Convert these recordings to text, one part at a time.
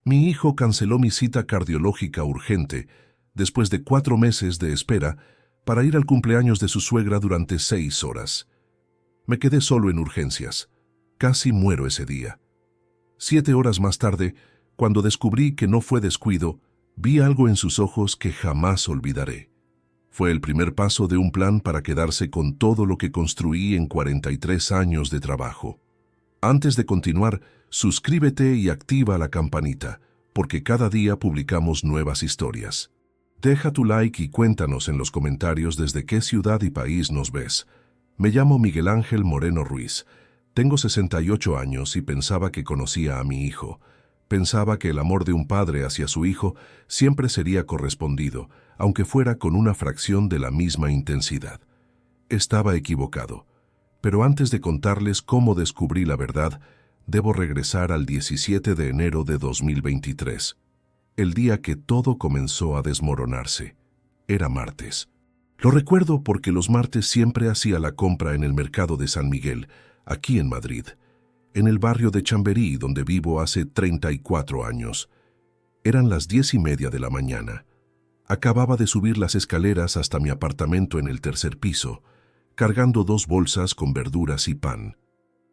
Mi hijo canceló mi cita cardiológica urgente después de 4 meses de espera para ir al cumpleaños de su suegra durante 6 horas. Me quedé solo en urgencias. Casi muero ese día. 7 horas más tarde, cuando descubrí que no fue descuido, vi algo en sus ojos que jamás olvidaré. Fue el primer paso de un plan para quedarse con todo lo que construí en 43 años de trabajo. Antes de continuar, suscríbete y activa la campanita, porque cada día publicamos nuevas historias. Deja tu like y cuéntanos en los comentarios desde qué ciudad y país nos ves. Me llamo Miguel Ángel Moreno Ruiz. Tengo 68 años y pensaba que conocía a mi hijo. Pensaba que el amor de un padre hacia su hijo siempre sería correspondido, aunque fuera con una fracción de la misma intensidad. Estaba equivocado. Pero antes de contarles cómo descubrí la verdad, debo regresar al 17 de enero de 2023, el día que todo comenzó a desmoronarse. Era martes. Lo recuerdo porque los martes siempre hacía la compra en el mercado de San Miguel, aquí en Madrid, en el barrio de Chamberí, donde vivo hace 34 años. Eran las 10:30 de la mañana. Acababa de subir las escaleras hasta mi apartamento en el tercer piso, cargando 2 bolsas con verduras y pan.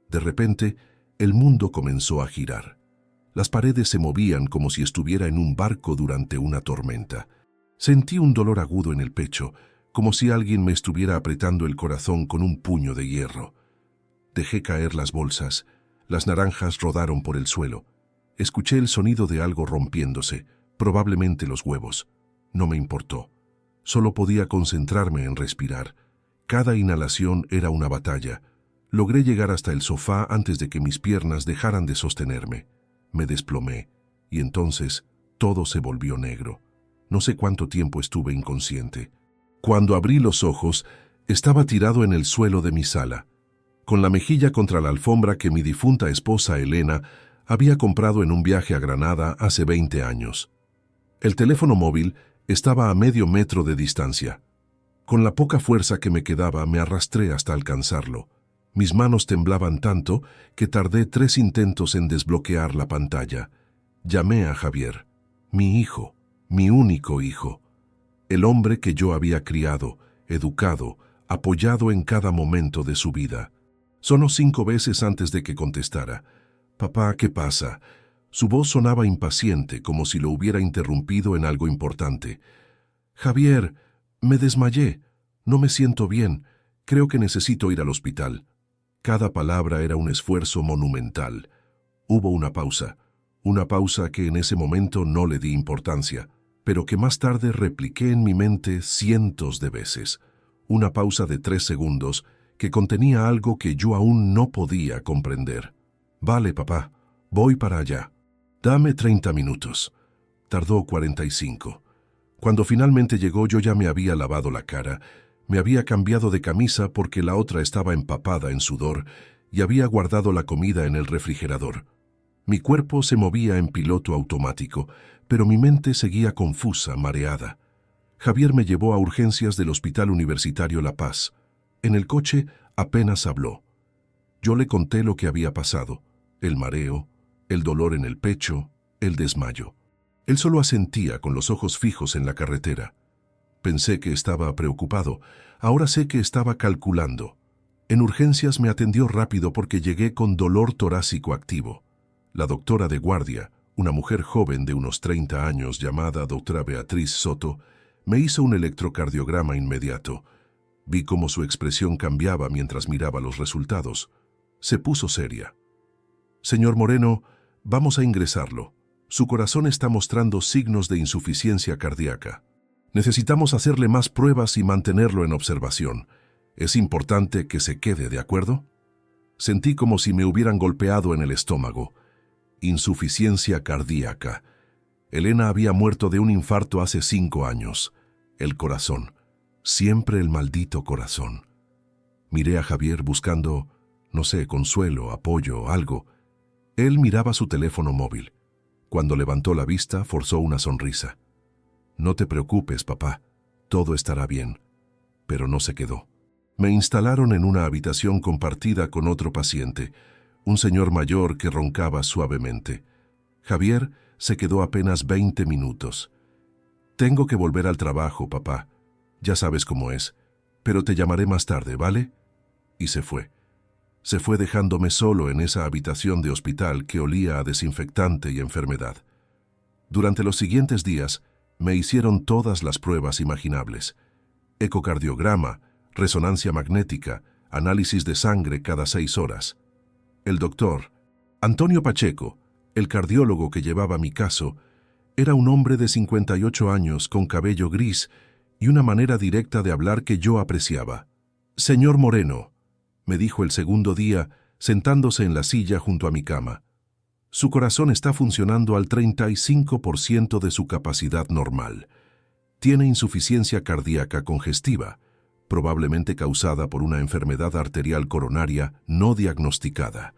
De repente, el mundo comenzó a girar. Las paredes se movían como si estuviera en un barco durante una tormenta. Sentí un dolor agudo en el pecho, como si alguien me estuviera apretando el corazón con un puño de hierro. Dejé caer las bolsas. Las naranjas rodaron por el suelo. Escuché el sonido de algo rompiéndose, probablemente los huevos. No me importó. Solo podía concentrarme en respirar. Cada inhalación era una batalla. Logré llegar hasta el sofá antes de que mis piernas dejaran de sostenerme. Me desplomé, y entonces todo se volvió negro. No sé cuánto tiempo estuve inconsciente. Cuando abrí los ojos, estaba tirado en el suelo de mi sala, con la mejilla contra la alfombra que mi difunta esposa Elena había comprado en un viaje a Granada hace 20 años. El teléfono móvil estaba a medio metro de distancia. Con la poca fuerza que me quedaba, me arrastré hasta alcanzarlo. Mis manos temblaban tanto que tardé 3 intentos en desbloquear la pantalla. Llamé a Javier, mi hijo, mi único hijo, el hombre que yo había criado, educado, apoyado en cada momento de su vida. Sonó 5 veces antes de que contestara. «Papá, ¿qué pasa?» Su voz sonaba impaciente, como si lo hubiera interrumpido en algo importante. «Javier, me desmayé. No me siento bien. Creo que necesito ir al hospital». Cada palabra era un esfuerzo monumental. Hubo una pausa que en ese momento no le di importancia, pero que más tarde repliqué en mi mente cientos de veces. Una pausa de 3 segundos que contenía algo que yo aún no podía comprender. «Vale, papá, voy para allá. Dame 30 minutos». Tardó 45. Cuando finalmente llegó, yo ya me había lavado la cara, me había cambiado de camisa porque la otra estaba empapada en sudor y había guardado la comida en el refrigerador. Mi cuerpo se movía en piloto automático, pero mi mente seguía confusa, mareada. Javier me llevó a urgencias del Hospital Universitario La Paz. En el coche apenas habló. Yo le conté lo que había pasado, el mareo, el dolor en el pecho, el desmayo. Él solo asentía con los ojos fijos en la carretera. Pensé que estaba preocupado. Ahora sé que estaba calculando. En urgencias me atendió rápido porque llegué con dolor torácico activo. La doctora de guardia, una mujer joven de unos 30 años llamada doctora Beatriz Soto, me hizo un electrocardiograma inmediato. Vi cómo su expresión cambiaba mientras miraba los resultados. Se puso seria. «Señor Moreno, vamos a ingresarlo. Su corazón está mostrando signos de insuficiencia cardíaca. Necesitamos hacerle más pruebas y mantenerlo en observación. Es importante que se quede, ¿de acuerdo?» Sentí como si me hubieran golpeado en el estómago. Insuficiencia cardíaca. Elena había muerto de un infarto hace 5 años. El corazón. Siempre el maldito corazón. Miré a Javier buscando, no sé, consuelo, apoyo, algo. Él miraba su teléfono móvil. Cuando levantó la vista, forzó una sonrisa. «No te preocupes, papá. Todo estará bien». Pero no se quedó. Me instalaron en una habitación compartida con otro paciente, un señor mayor que roncaba suavemente. Javier se quedó apenas 20 minutos. Tengo que volver al trabajo, papá. Ya sabes cómo es. Pero te llamaré más tarde, ¿vale? Y se fue. Se fue dejándome solo en esa habitación de hospital que olía a desinfectante y enfermedad. Durante los siguientes días me hicieron todas las pruebas imaginables. Ecocardiograma, resonancia magnética, análisis de sangre cada 6 horas. El doctor, Antonio Pacheco, el cardiólogo que llevaba mi caso, era un hombre de 58 años con cabello gris y una manera directa de hablar que yo apreciaba. «Señor Moreno», me dijo el segundo día, sentándose en la silla junto a mi cama. «Su corazón está funcionando al 35% de su capacidad normal. Tiene insuficiencia cardíaca congestiva, probablemente causada por una enfermedad arterial coronaria no diagnosticada.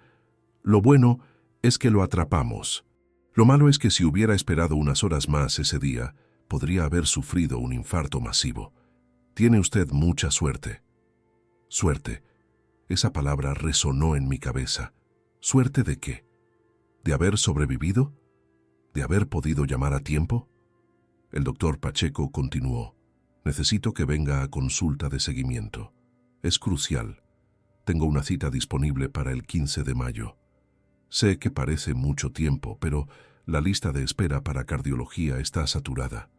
Lo bueno es que lo atrapamos. Lo malo es que si hubiera esperado unas horas más ese día, podría haber sufrido un infarto masivo. Tiene usted mucha suerte». Suerte. Esa palabra resonó en mi cabeza. ¿Suerte de qué? ¿De haber sobrevivido? ¿De haber podido llamar a tiempo? El doctor Pacheco continuó. «Necesito que venga a consulta de seguimiento. Es crucial. Tengo una cita disponible para el 15 de mayo. Sé que parece mucho tiempo, pero la lista de espera para cardiología está saturada.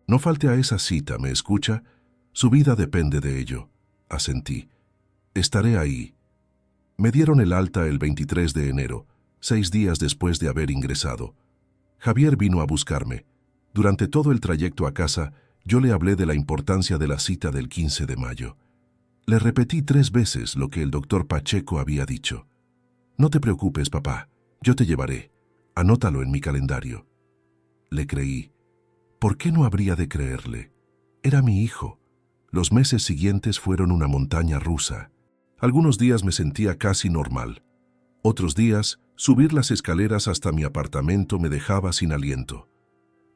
No falte a esa cita, ¿me escucha? Su vida depende de ello». Asentí. «Estaré ahí». Me dieron el alta el 23 de enero, 6 días después de haber ingresado. Javier vino a buscarme. Durante todo el trayecto a casa, yo le hablé de la importancia de la cita del 15 de mayo. Le repetí 3 veces lo que el doctor Pacheco había dicho. «No te preocupes, papá, yo te llevaré. Anótalo en mi calendario». Le creí. ¿Por qué no habría de creerle? Era mi hijo. Los meses siguientes fueron una montaña rusa. Algunos días me sentía casi normal. Otros días, subir las escaleras hasta mi apartamento me dejaba sin aliento.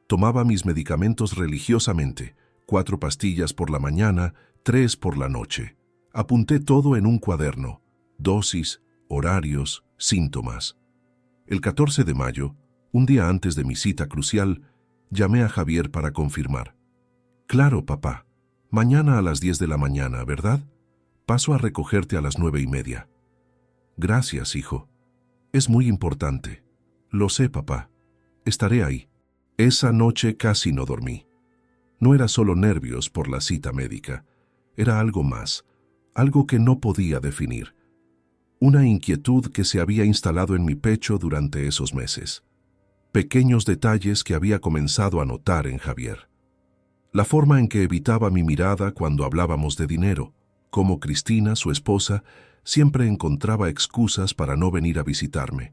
Tomaba mis medicamentos religiosamente, 4 pastillas por la mañana, 3 por la noche. Apunté todo en un cuaderno: dosis, horarios, síntomas. El 14 de mayo, un día antes de mi cita crucial, llamé a Javier para confirmar. «Claro, papá. Mañana a las 10 de la mañana, ¿verdad? Paso a recogerte a las 9:30. «Gracias, hijo. Es muy importante». «Lo sé, papá. Estaré ahí». Esa noche casi no dormí. No era solo nervios por la cita médica. Era algo más, algo que no podía definir. Una inquietud que se había instalado en mi pecho durante esos meses. Pequeños detalles que había comenzado a notar en Javier. La forma en que evitaba mi mirada cuando hablábamos de dinero, cómo Cristina, su esposa, siempre encontraba excusas para no venir a visitarme.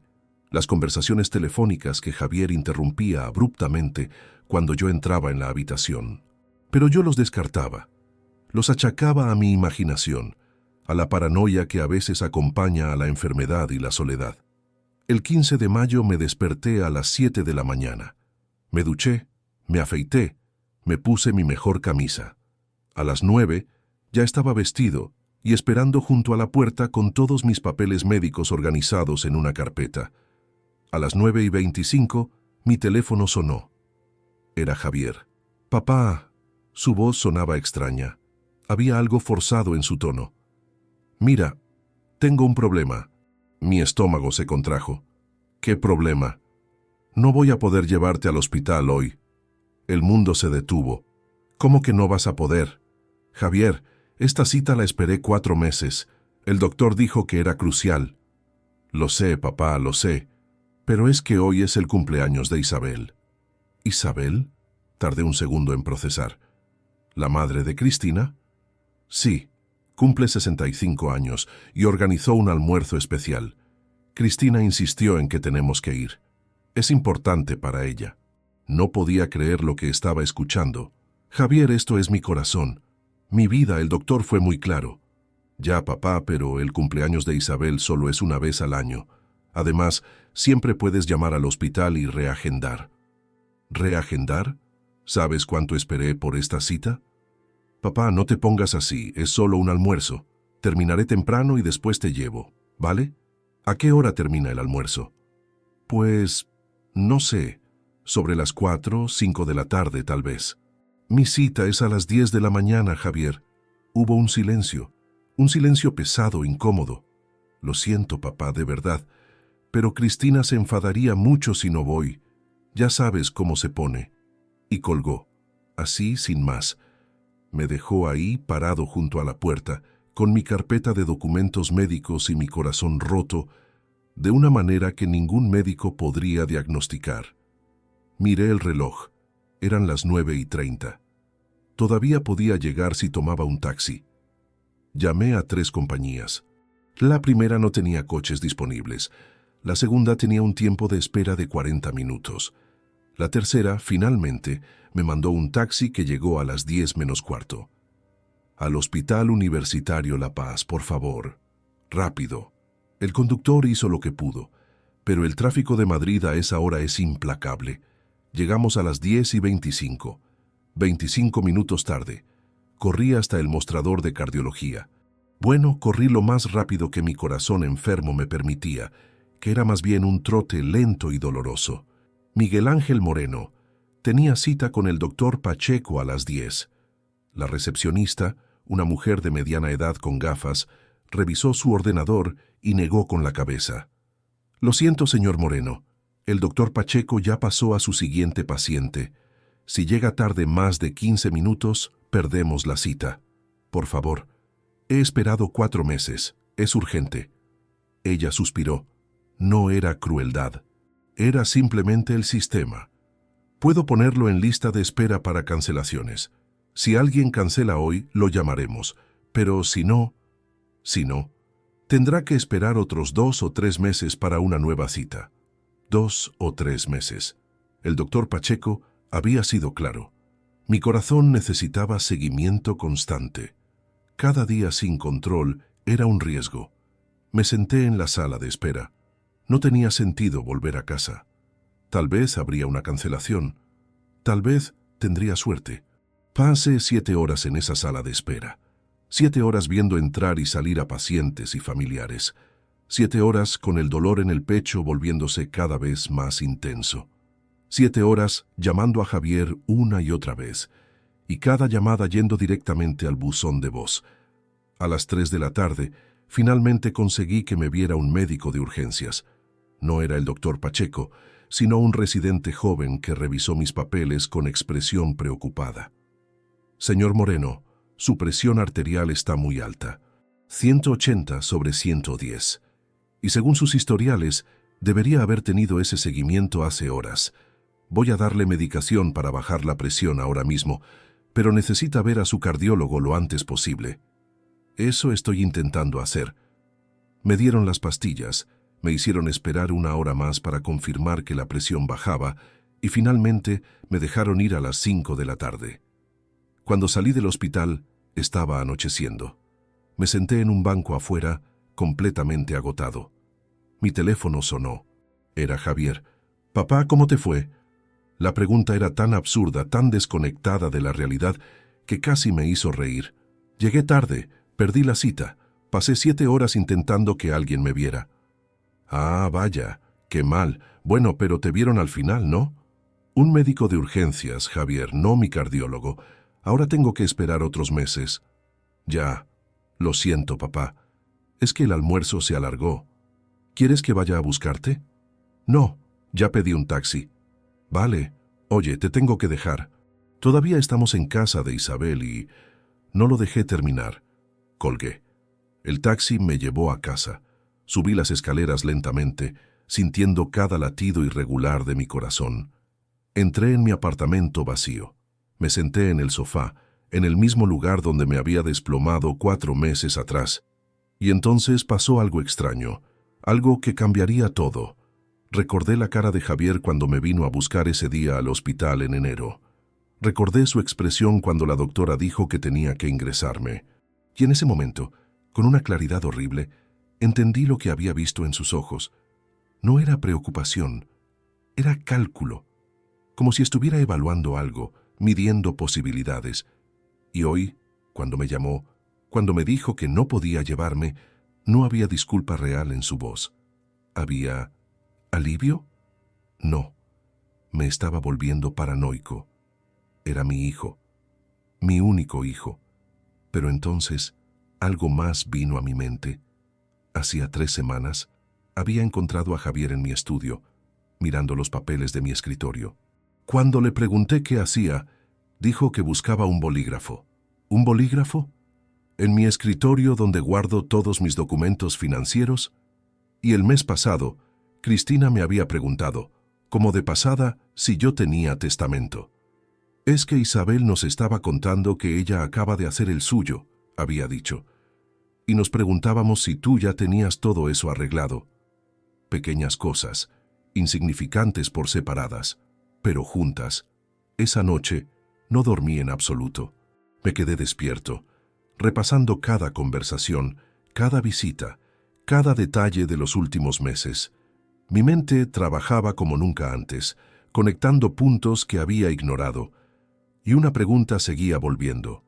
Las conversaciones telefónicas que Javier interrumpía abruptamente cuando yo entraba en la habitación. Pero yo los descartaba. Los achacaba a mi imaginación, a la paranoia que a veces acompaña a la enfermedad y la soledad. El 15 de mayo me desperté a las 7 de la mañana. Me duché, me afeité, me puse mi mejor camisa. A las 9 ya estaba vestido y esperando junto a la puerta con todos mis papeles médicos organizados en una carpeta. A las 9:25 mi teléfono sonó. Era Javier. «Papá». Su voz sonaba extraña. Había algo forzado en su tono. «Mira, tengo un problema». Mi estómago se contrajo. «¿Qué problema?» «No voy a poder llevarte al hospital hoy». El mundo se detuvo. «¿Cómo que no vas a poder?» «Javier, esta cita la esperé 4 meses. El doctor dijo que era crucial». «Lo sé, papá, lo sé. Pero es que hoy es el cumpleaños de Isabel». «¿Isabel?». Tardé un segundo en procesar. ¿La madre de Cristina? Sí. Cumple 65 años y organizó un almuerzo especial. Cristina insistió en que tenemos que ir. Es importante para ella. No podía creer lo que estaba escuchando. «Javier, esto es mi corazón. Mi vida, el doctor fue muy claro». «Ya, papá, pero el cumpleaños de Isabel solo es una vez al año. Además, siempre puedes llamar al hospital y reagendar». ¿Reagendar? ¿Sabes cuánto esperé por esta cita? «Papá, no te pongas así, es solo un almuerzo. Terminaré temprano y después te llevo, ¿vale? ¿A qué hora termina el almuerzo?» «Pues, no sé. Sobre las 4, 5 de la tarde, tal vez. Mi cita es a las 10 de la mañana, Javier. Hubo un silencio pesado, incómodo. Lo siento, papá, de verdad, pero Cristina se enfadaría mucho si no voy. Ya sabes cómo se pone. Y colgó, así sin más. Me dejó ahí, parado junto a la puerta, con mi carpeta de documentos médicos y mi corazón roto, de una manera que ningún médico podría diagnosticar. Miré el reloj. Eran las 9:30. Todavía podía llegar si tomaba un taxi. Llamé a 3 compañías. La primera no tenía coches disponibles. La segunda tenía un tiempo de espera de 40 minutos. La tercera, finalmente, me mandó un taxi que llegó a las 10 menos cuarto. Al Hospital Universitario La Paz, por favor. Rápido. El conductor hizo lo que pudo, pero el tráfico de Madrid a esa hora es implacable. Llegamos a las 10:25. 25 minutos tarde. Corrí hasta el mostrador de cardiología. Bueno, corrí lo más rápido que mi corazón enfermo me permitía, que era más bien un trote lento y doloroso. Miguel Ángel Moreno tenía cita con el doctor Pacheco a las 10. La recepcionista, una mujer de mediana edad con gafas, revisó su ordenador y negó con la cabeza. Lo siento, señor Moreno. El doctor Pacheco ya pasó a su siguiente paciente. Si llega tarde más de 15 minutos, perdemos la cita. Por favor. He esperado 4 meses. Es urgente. Ella suspiró. No era crueldad. Era simplemente el sistema. Puedo ponerlo en lista de espera para cancelaciones. Si alguien cancela hoy, lo llamaremos. Pero si no, tendrá que esperar otros 2 o 3 meses para una nueva cita. 2 o 3 meses. El doctor Pacheco había sido claro. Mi corazón necesitaba seguimiento constante. Cada día sin control era un riesgo. Me senté en la sala de espera. No tenía sentido volver a casa. Tal vez habría una cancelación. Tal vez tendría suerte. Pasé 7 horas en esa sala de espera. 7 horas viendo entrar y salir a pacientes y familiares. 7 horas con el dolor en el pecho volviéndose cada vez más intenso. 7 horas llamando a Javier una y otra vez, y cada llamada yendo directamente al buzón de voz. A las 3 de la tarde, finalmente conseguí que me viera un médico de urgencias. No era el doctor Pacheco, sino un residente joven que revisó mis papeles con expresión preocupada. Señor Moreno, su presión arterial está muy alta, 180/110, y según sus historiales, debería haber tenido ese seguimiento hace horas. Voy a darle medicación para bajar la presión ahora mismo, pero necesita ver a su cardiólogo lo antes posible. Eso estoy intentando hacer. Me dieron las pastillas, me hicieron esperar 1 hora más para confirmar que la presión bajaba y finalmente me dejaron ir a las 5 de la tarde. Cuando salí del hospital, estaba anocheciendo. Me senté en un banco afuera, completamente agotado. Mi teléfono sonó. Era Javier. «Papá, ¿cómo te fue?» La pregunta era tan absurda, tan desconectada de la realidad, que casi me hizo reír. Llegué tarde, perdí la cita, pasé 7 horas intentando que alguien me viera. Ah, vaya, qué mal. Bueno, pero te vieron al final, ¿no? Un médico de urgencias, Javier, no mi cardiólogo. Ahora tengo que esperar otros meses. Ya, lo siento, papá. Es que el almuerzo se alargó. ¿Quieres que vaya a buscarte? No, ya pedí un taxi. Vale. Oye, te tengo que dejar. Todavía estamos en casa de Isabel y... No lo dejé terminar. Colgué. El taxi me llevó a casa. Subí las escaleras lentamente, sintiendo cada latido irregular de mi corazón. Entré en mi apartamento vacío. Me senté en el sofá, en el mismo lugar donde me había desplomado 4 meses atrás. Y entonces pasó algo extraño, algo que cambiaría todo. Recordé la cara de Javier cuando me vino a buscar ese día al hospital en enero. Recordé su expresión cuando la doctora dijo que tenía que ingresarme. Y en ese momento, con una claridad horrible, entendí lo que había visto en sus ojos. No era preocupación, era cálculo, como si estuviera evaluando algo, midiendo posibilidades. Y hoy, cuando me llamó, cuando me dijo que no podía llevarme, no había disculpa real en su voz. ¿Había alivio? No. Me estaba volviendo paranoico. Era mi hijo, mi único hijo. Pero entonces, algo más vino a mi mente. Hacía 3 semanas, había encontrado a Javier en mi estudio, mirando los papeles de mi escritorio. Cuando le pregunté qué hacía, dijo que buscaba un bolígrafo. ¿Un bolígrafo? En mi escritorio donde guardo todos mis documentos financieros. Y el mes pasado, Cristina me había preguntado, como de pasada, si yo tenía testamento. Es que Isabel nos estaba contando que ella acaba de hacer el suyo, había dicho. Y nos preguntábamos si tú ya tenías todo eso arreglado. Pequeñas cosas, insignificantes por separadas, pero juntas. Esa noche no dormí en absoluto. Me quedé despierto, repasando cada conversación, cada visita, cada detalle de los últimos meses. Mi mente trabajaba como nunca antes, conectando puntos que había ignorado. Y una pregunta seguía volviendo,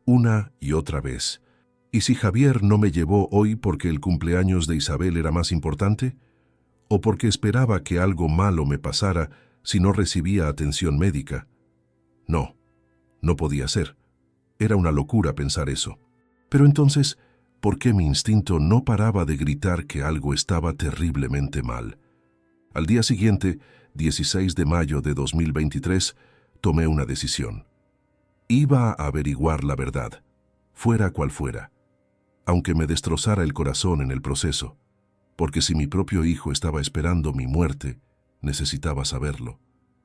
una y otra vez. ¿Y si Javier no me llevó hoy porque el cumpleaños de Isabel era más importante? ¿O porque esperaba que algo malo me pasara si no recibía atención médica? No, no podía ser. Era una locura pensar eso. Pero entonces, ¿por qué mi instinto no paraba de gritar que algo estaba terriblemente mal? Al día siguiente, 16 de mayo de 2023, tomé una decisión. Iba a averiguar la verdad, fuera cual fuera, aunque me destrozara el corazón en el proceso, porque si mi propio hijo estaba esperando mi muerte, necesitaba saberlo,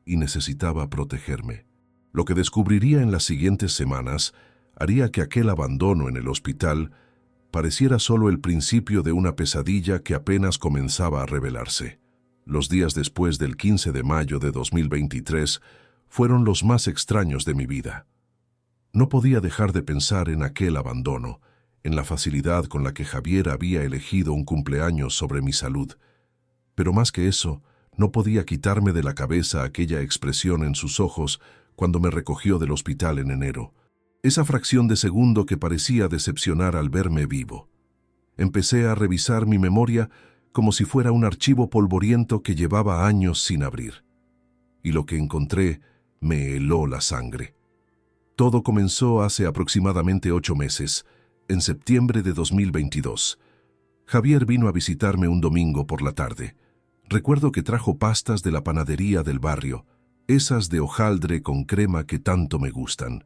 y necesitaba protegerme. Lo que descubriría en las siguientes semanas haría que aquel abandono en el hospital pareciera solo el principio de una pesadilla que apenas comenzaba a revelarse. Los días después del 15 de mayo de 2023 fueron los más extraños de mi vida. No podía dejar de pensar en aquel abandono, en la facilidad con la que Javier había elegido un cumpleaños sobre mi salud. Pero más que eso, no podía quitarme de la cabeza aquella expresión en sus ojos cuando me recogió del hospital en enero. Esa fracción de segundo que parecía decepcionar al verme vivo. Empecé a revisar mi memoria como si fuera un archivo polvoriento que llevaba años sin abrir. Y lo que encontré me heló la sangre. Todo comenzó hace aproximadamente 8 meses, en septiembre de 2022. Javier vino a visitarme un domingo por la tarde. Recuerdo que trajo pastas de la panadería del barrio, esas de hojaldre con crema que tanto me gustan.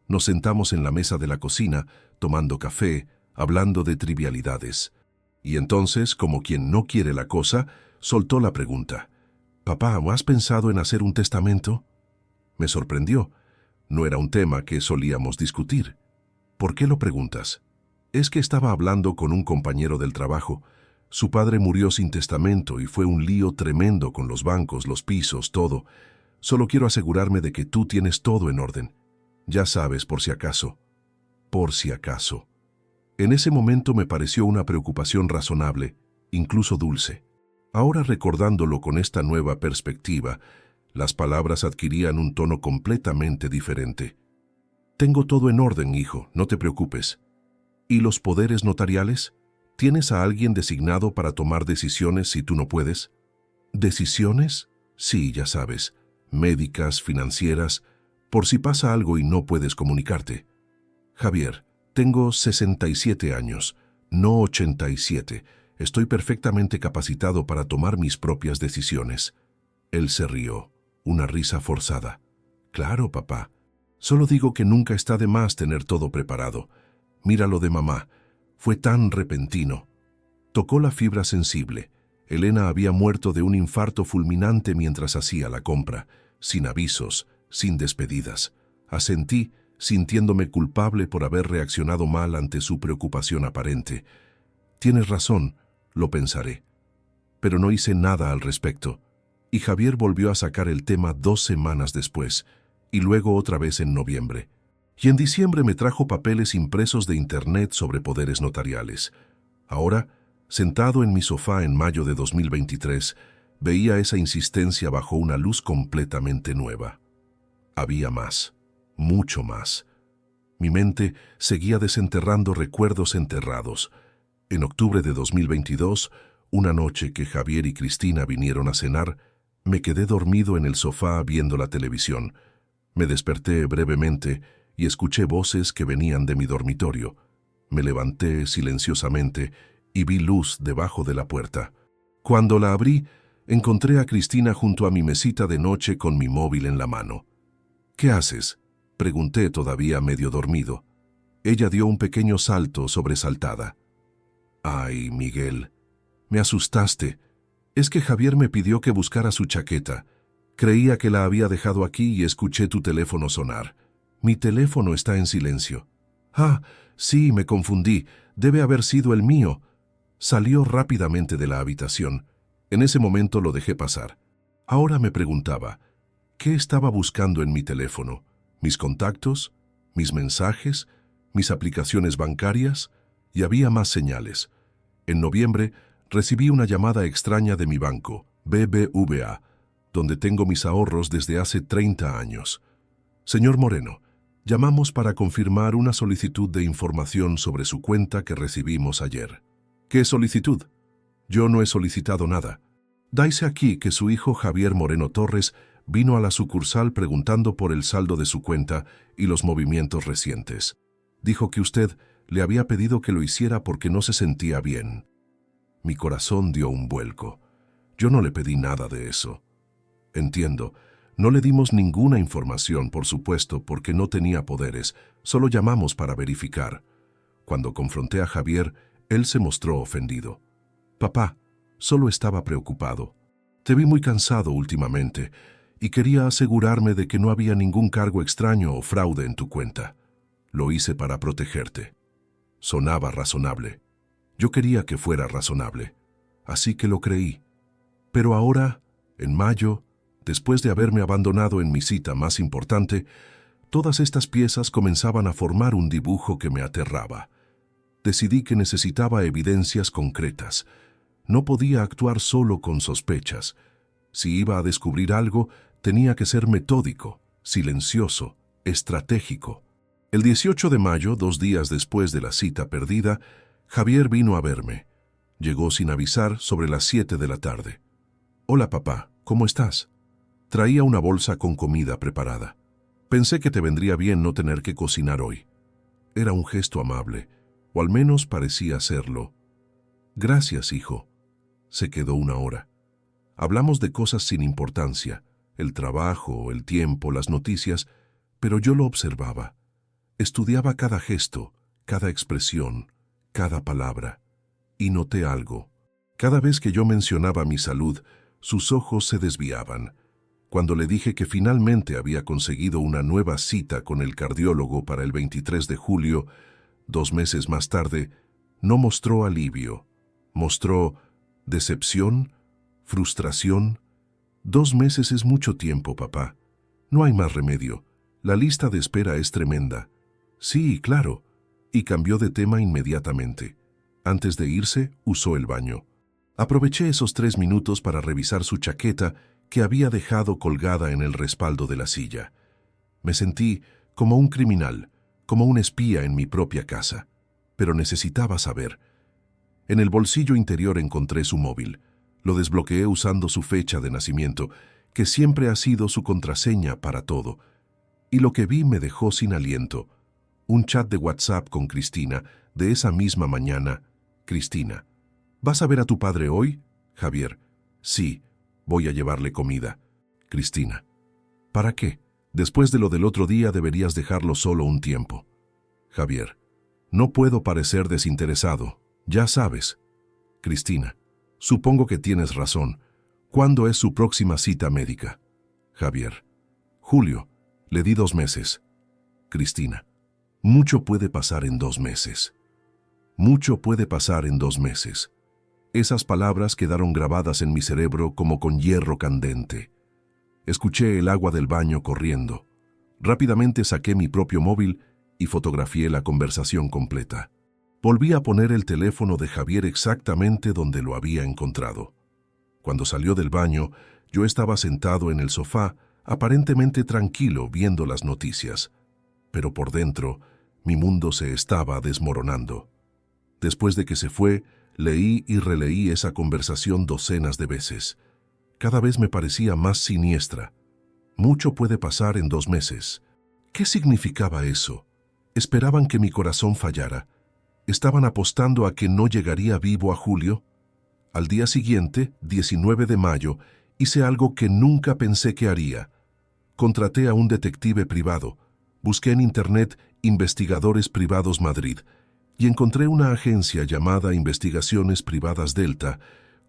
Nos sentamos en la mesa de la cocina, tomando café, hablando de trivialidades. Y entonces, como quien no quiere la cosa, soltó la pregunta. «Papá, ¿has pensado en hacer un testamento?» Me sorprendió. No era un tema que solíamos discutir. «¿Por qué lo preguntas?» «Es que estaba hablando con un compañero del trabajo. Su padre murió sin testamento y fue un lío tremendo con los bancos, los pisos, todo. Solo quiero asegurarme de que tú tienes todo en orden. Ya sabes, por si acaso». Por si acaso. En ese momento me pareció una preocupación razonable, incluso dulce. Ahora, recordándolo con esta nueva perspectiva, las palabras adquirían un tono completamente diferente. «Tengo todo en orden, hijo, no te preocupes». «¿Y los poderes notariales? ¿Tienes a alguien designado para tomar decisiones si tú no puedes?» «¿Decisiones?» «Sí, ya sabes, médicas, financieras, por si pasa algo y no puedes comunicarte». «Javier, tengo 67 años, no 87. Estoy perfectamente capacitado para tomar mis propias decisiones». Él se rió, una risa forzada. «Claro, papá. Solo digo que nunca está de más tener todo preparado. Mira lo de mamá. Fue tan repentino». Tocó la fibra sensible. Elena había muerto de un infarto fulminante mientras hacía la compra, sin avisos, sin despedidas. Asentí, sintiéndome culpable por haber reaccionado mal ante su preocupación aparente. «Tienes razón, lo pensaré». Pero no hice nada al respecto. Y Javier volvió a sacar el tema 2 semanas después, y luego otra vez en noviembre. Y en diciembre me trajo papeles impresos de internet sobre poderes notariales. Ahora, sentado en mi sofá en mayo de 2023, veía esa insistencia bajo una luz completamente nueva. Había más, mucho más. Mi mente seguía desenterrando recuerdos enterrados. En octubre de 2022, una noche que Javier y Cristina vinieron a cenar, Me quedé dormido en el sofá viendo la televisión. Me desperté brevemente y escuché voces que venían de mi dormitorio. Me levanté silenciosamente y vi luz debajo de la puerta. Cuando la abrí, encontré a Cristina junto a mi mesita de noche con mi móvil en la mano. «¿Qué haces?», pregunté todavía medio dormido. Ella dio un pequeño salto sobresaltada. «Ay, Miguel, me asustaste. Es que Javier me pidió que buscara su chaqueta. Creía que la había dejado aquí y escuché tu teléfono sonar. Mi teléfono está en silencio». «Ah, sí, me confundí. Debe haber sido el mío». Salió rápidamente de la habitación. En ese momento lo dejé pasar. Ahora me preguntaba, ¿qué estaba buscando en mi teléfono? ¿Mis contactos? ¿Mis mensajes? ¿Mis aplicaciones bancarias? Y había más señales. En noviembre recibí una llamada extraña de mi banco, BBVA, donde tengo mis ahorros desde hace 30 años. «Señor Moreno, llamamos para confirmar una solicitud de información sobre su cuenta que recibimos ayer». «¿Qué solicitud?». «Yo no he solicitado nada. Dice aquí que su hijo Javier Moreno Torres vino a la sucursal preguntando por el saldo de su cuenta y los movimientos recientes. Dijo que usted le había pedido que lo hiciera porque no se sentía bien». Mi corazón dio un vuelco. Yo no le pedí nada de eso. «Entiendo. No le dimos ninguna información, por supuesto, porque no tenía poderes. Solo llamamos para verificar». Cuando confronté a Javier, él se mostró ofendido. «Papá, solo estaba preocupado. Te vi muy cansado últimamente y quería asegurarme de que no había ningún cargo extraño o fraude en tu cuenta. Lo hice para protegerte». Sonaba razonable. Yo quería que fuera razonable, así que lo creí. Pero ahora, en mayo, después de haberme abandonado en mi cita más importante, todas estas piezas comenzaban a formar un dibujo que me aterraba. Decidí que necesitaba evidencias concretas. No podía actuar solo con sospechas. Si iba a descubrir algo, tenía que ser metódico, silencioso, estratégico. El 18 de mayo, 2 días después de la cita perdida, Javier vino a verme. Llegó sin avisar sobre las 7 de la tarde. «Hola, papá, ¿cómo estás?». Traía una bolsa con comida preparada. «Pensé que te vendría bien no tener que cocinar hoy». Era un gesto amable, o al menos parecía serlo. «Gracias, hijo». Se quedó una hora. Hablamos de cosas sin importancia, el trabajo, el tiempo, las noticias, pero yo lo observaba. Estudiaba cada gesto, cada expresión, cada palabra. Y noté algo. Cada vez que yo mencionaba mi salud, sus ojos se desviaban. Cuando le dije que finalmente había conseguido una nueva cita con el cardiólogo para el 23 de julio, 2 meses más tarde, no mostró alivio. Mostró decepción, frustración. 2 meses es mucho tiempo, papá. No hay más remedio. La lista de espera es tremenda. Sí, claro. Y cambió de tema inmediatamente. Antes de irse, usó el baño. Aproveché esos 3 minutos para revisar su chaqueta que había dejado colgada en el respaldo de la silla. Me sentí como un criminal, como un espía en mi propia casa. Pero necesitaba saber. En el bolsillo interior encontré su móvil. Lo desbloqueé usando su fecha de nacimiento, que siempre ha sido su contraseña para todo. Y lo que vi me dejó sin aliento. Un chat de WhatsApp con Cristina, de esa misma mañana. Cristina: «¿Vas a ver a tu padre hoy?». Javier: «Sí, voy a llevarle comida». Cristina: «¿Para qué? Después de lo del otro día deberías dejarlo solo un tiempo». Javier: «No puedo parecer desinteresado, ya sabes». Cristina: «Supongo que tienes razón. ¿Cuándo es su próxima cita médica?». Javier: «Julio, le di 2 meses». Cristina: «Mucho puede pasar en 2 meses». Mucho puede pasar en 2 meses. Esas palabras quedaron grabadas en mi cerebro como con hierro candente. Escuché el agua del baño corriendo. Rápidamente saqué mi propio móvil y fotografié la conversación completa. Volví a poner el teléfono de Javier exactamente donde lo había encontrado. Cuando salió del baño, yo estaba sentado en el sofá, aparentemente tranquilo viendo las noticias. Pero por dentro, mi mundo se estaba desmoronando. Después de que se fue, leí y releí esa conversación docenas de veces. Cada vez me parecía más siniestra. Mucho puede pasar en 2 meses. ¿Qué significaba eso? ¿Esperaban que mi corazón fallara? ¿Estaban apostando a que no llegaría vivo a julio? Al día siguiente, 19 de mayo, hice algo que nunca pensé que haría. Contraté a un detective privado. Busqué en Internet Investigadores Privados Madrid y encontré una agencia llamada Investigaciones Privadas Delta,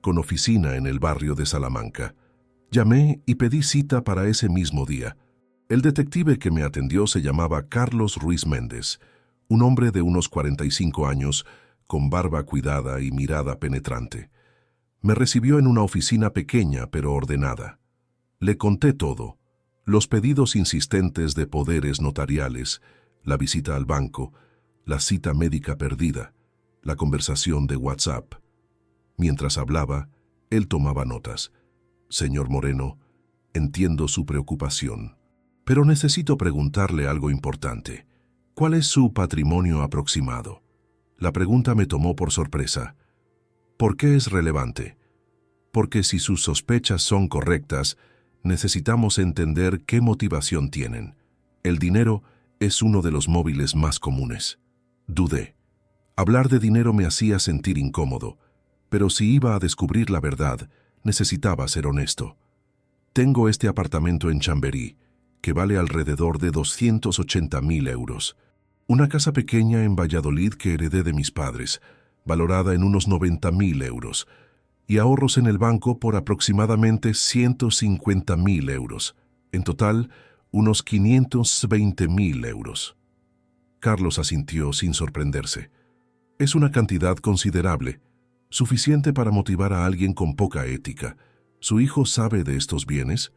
con oficina en el barrio de Salamanca. Llamé y pedí cita para ese mismo día. El detective que me atendió se llamaba Carlos Ruiz Méndez, un hombre de unos 45 años, con barba cuidada y mirada penetrante. Me recibió en una oficina pequeña pero ordenada. Le conté todo: los pedidos insistentes de poderes notariales, la visita al banco, la cita médica perdida, la conversación de WhatsApp. Mientras hablaba, él tomaba notas. Señor Moreno, entiendo su preocupación, pero necesito preguntarle algo importante. ¿Cuál es su patrimonio aproximado? La pregunta me tomó por sorpresa. ¿Por qué es relevante? Porque si sus sospechas son correctas, necesitamos entender qué motivación tienen. El dinero es uno de los móviles más comunes. Dudé. Hablar de dinero me hacía sentir incómodo, pero si iba a descubrir la verdad, necesitaba ser honesto. Tengo este apartamento en Chamberí, que vale alrededor de 280.000 euros. Una casa pequeña en Valladolid que heredé de mis padres, valorada en unos 90.000 euros, y ahorros en el banco por aproximadamente 150.000 euros. En total, unos 520.000 euros. Carlos asintió sin sorprenderse. Es una cantidad considerable, suficiente para motivar a alguien con poca ética. ¿Su hijo sabe de estos bienes?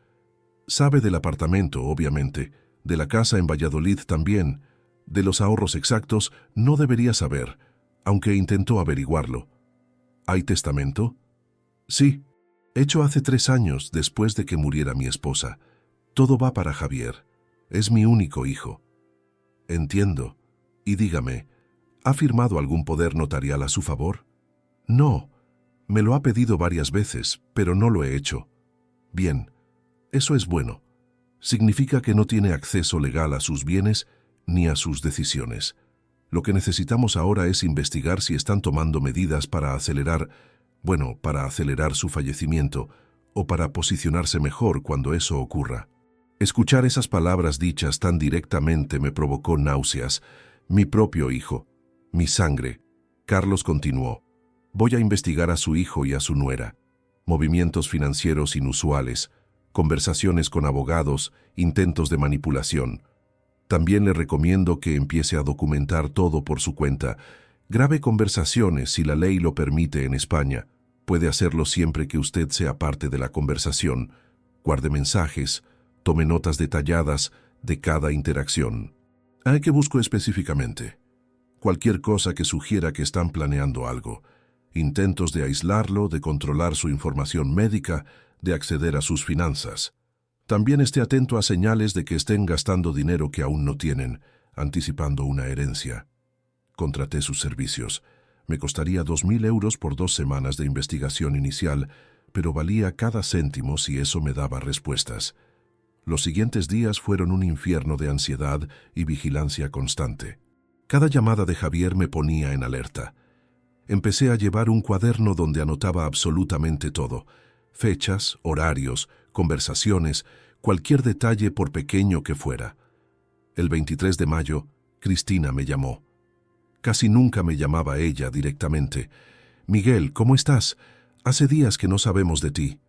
Sabe del apartamento, obviamente, de la casa en Valladolid también. De los ahorros exactos no debería saber, aunque intentó averiguarlo. ¿Hay testamento? Sí, hecho hace 3 años después de que muriera mi esposa. Todo va para Javier. Es mi único hijo. Entiendo. Y dígame, ¿ha firmado algún poder notarial a su favor? No. Me lo ha pedido varias veces, pero no lo he hecho. Bien, eso es bueno. Significa que no tiene acceso legal a sus bienes ni a sus decisiones. Lo que necesitamos ahora es investigar si están tomando medidas para acelerar su fallecimiento o para posicionarse mejor cuando eso ocurra. Escuchar esas palabras dichas tan directamente me provocó náuseas. Mi propio hijo, mi sangre. Carlos continuó. Voy a investigar a su hijo y a su nuera. Movimientos financieros inusuales, conversaciones con abogados, intentos de manipulación. También le recomiendo que empiece a documentar todo por su cuenta. Grabe conversaciones si la ley lo permite en España. Puede hacerlo siempre que usted sea parte de la conversación. Guarde mensajes, tome notas detalladas de cada interacción. ¿A qué busco específicamente? Cualquier cosa que sugiera que están planeando algo. Intentos de aislarlo, de controlar su información médica, de acceder a sus finanzas. También esté atento a señales de que estén gastando dinero que aún no tienen, anticipando una herencia. Contraté sus servicios. Me costaría 2.000 euros por 2 semanas de investigación inicial, pero valía cada céntimo si eso me daba respuestas. Los siguientes días fueron un infierno de ansiedad y vigilancia constante. Cada llamada de Javier me ponía en alerta. Empecé a llevar un cuaderno donde anotaba absolutamente todo: fechas, horarios, conversaciones, cualquier detalle por pequeño que fuera. El 23 de mayo, Cristina me llamó. Casi nunca me llamaba ella directamente. Miguel, ¿cómo estás? Hace días que no sabemos de ti.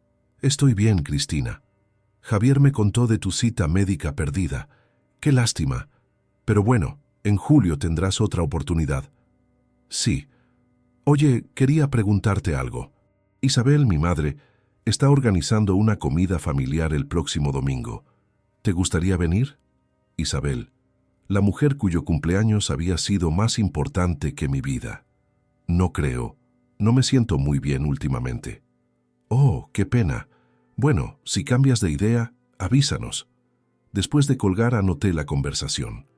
Estoy bien, Cristina. Javier me contó de tu cita médica perdida. Qué lástima. Pero bueno, en julio tendrás otra oportunidad. Sí. Oye, quería preguntarte algo. Isabel, mi madre, está organizando una comida familiar el próximo domingo. ¿Te gustaría venir? Isabel, la mujer cuyo cumpleaños había sido más importante que mi vida. No creo. No me siento muy bien últimamente. Oh, qué pena. Bueno, si cambias de idea, avísanos. Después de colgar anoté la conversación.